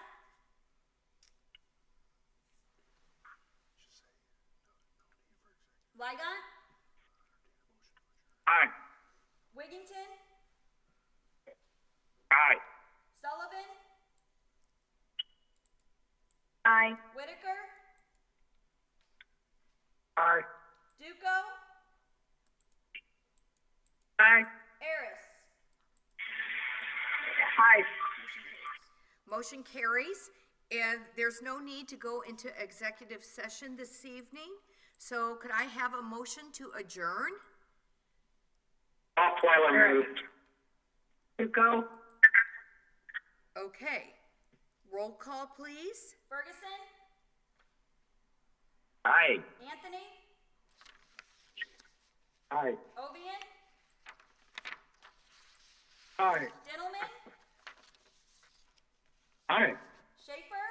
Wygant, Aye. Wiggington, Aye. Sullivan, Aye. Whitaker, Aye. Duco, Aye. Harris. Aye. Motion carries, and there's no need to go into executive session this evening. So could I have a motion to adjourn? Osweiler moved. Duco. Okay. Roll call, please. Ferguson, Aye. Anthony, Aye. Ovian, Aye. Dintelman, Aye. Schaefer,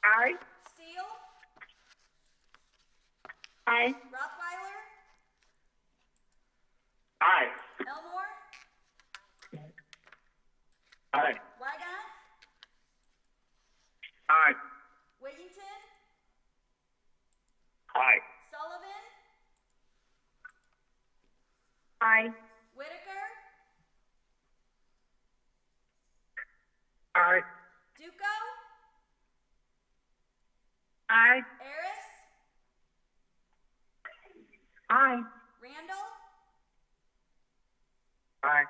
Aye. Steele, Aye. Rothweiler, Aye. Elmore, Aye. Wygant, Aye. Wiggington, Aye. Sullivan, Aye. Whitaker, Aye. Duco, Aye. Harris, Aye. Randall, Aye.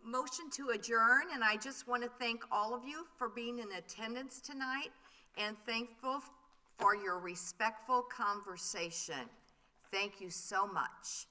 Motion to adjourn, and I just want to thank all of you for being in attendance tonight and thankful for your respectful conversation. Thank you so much.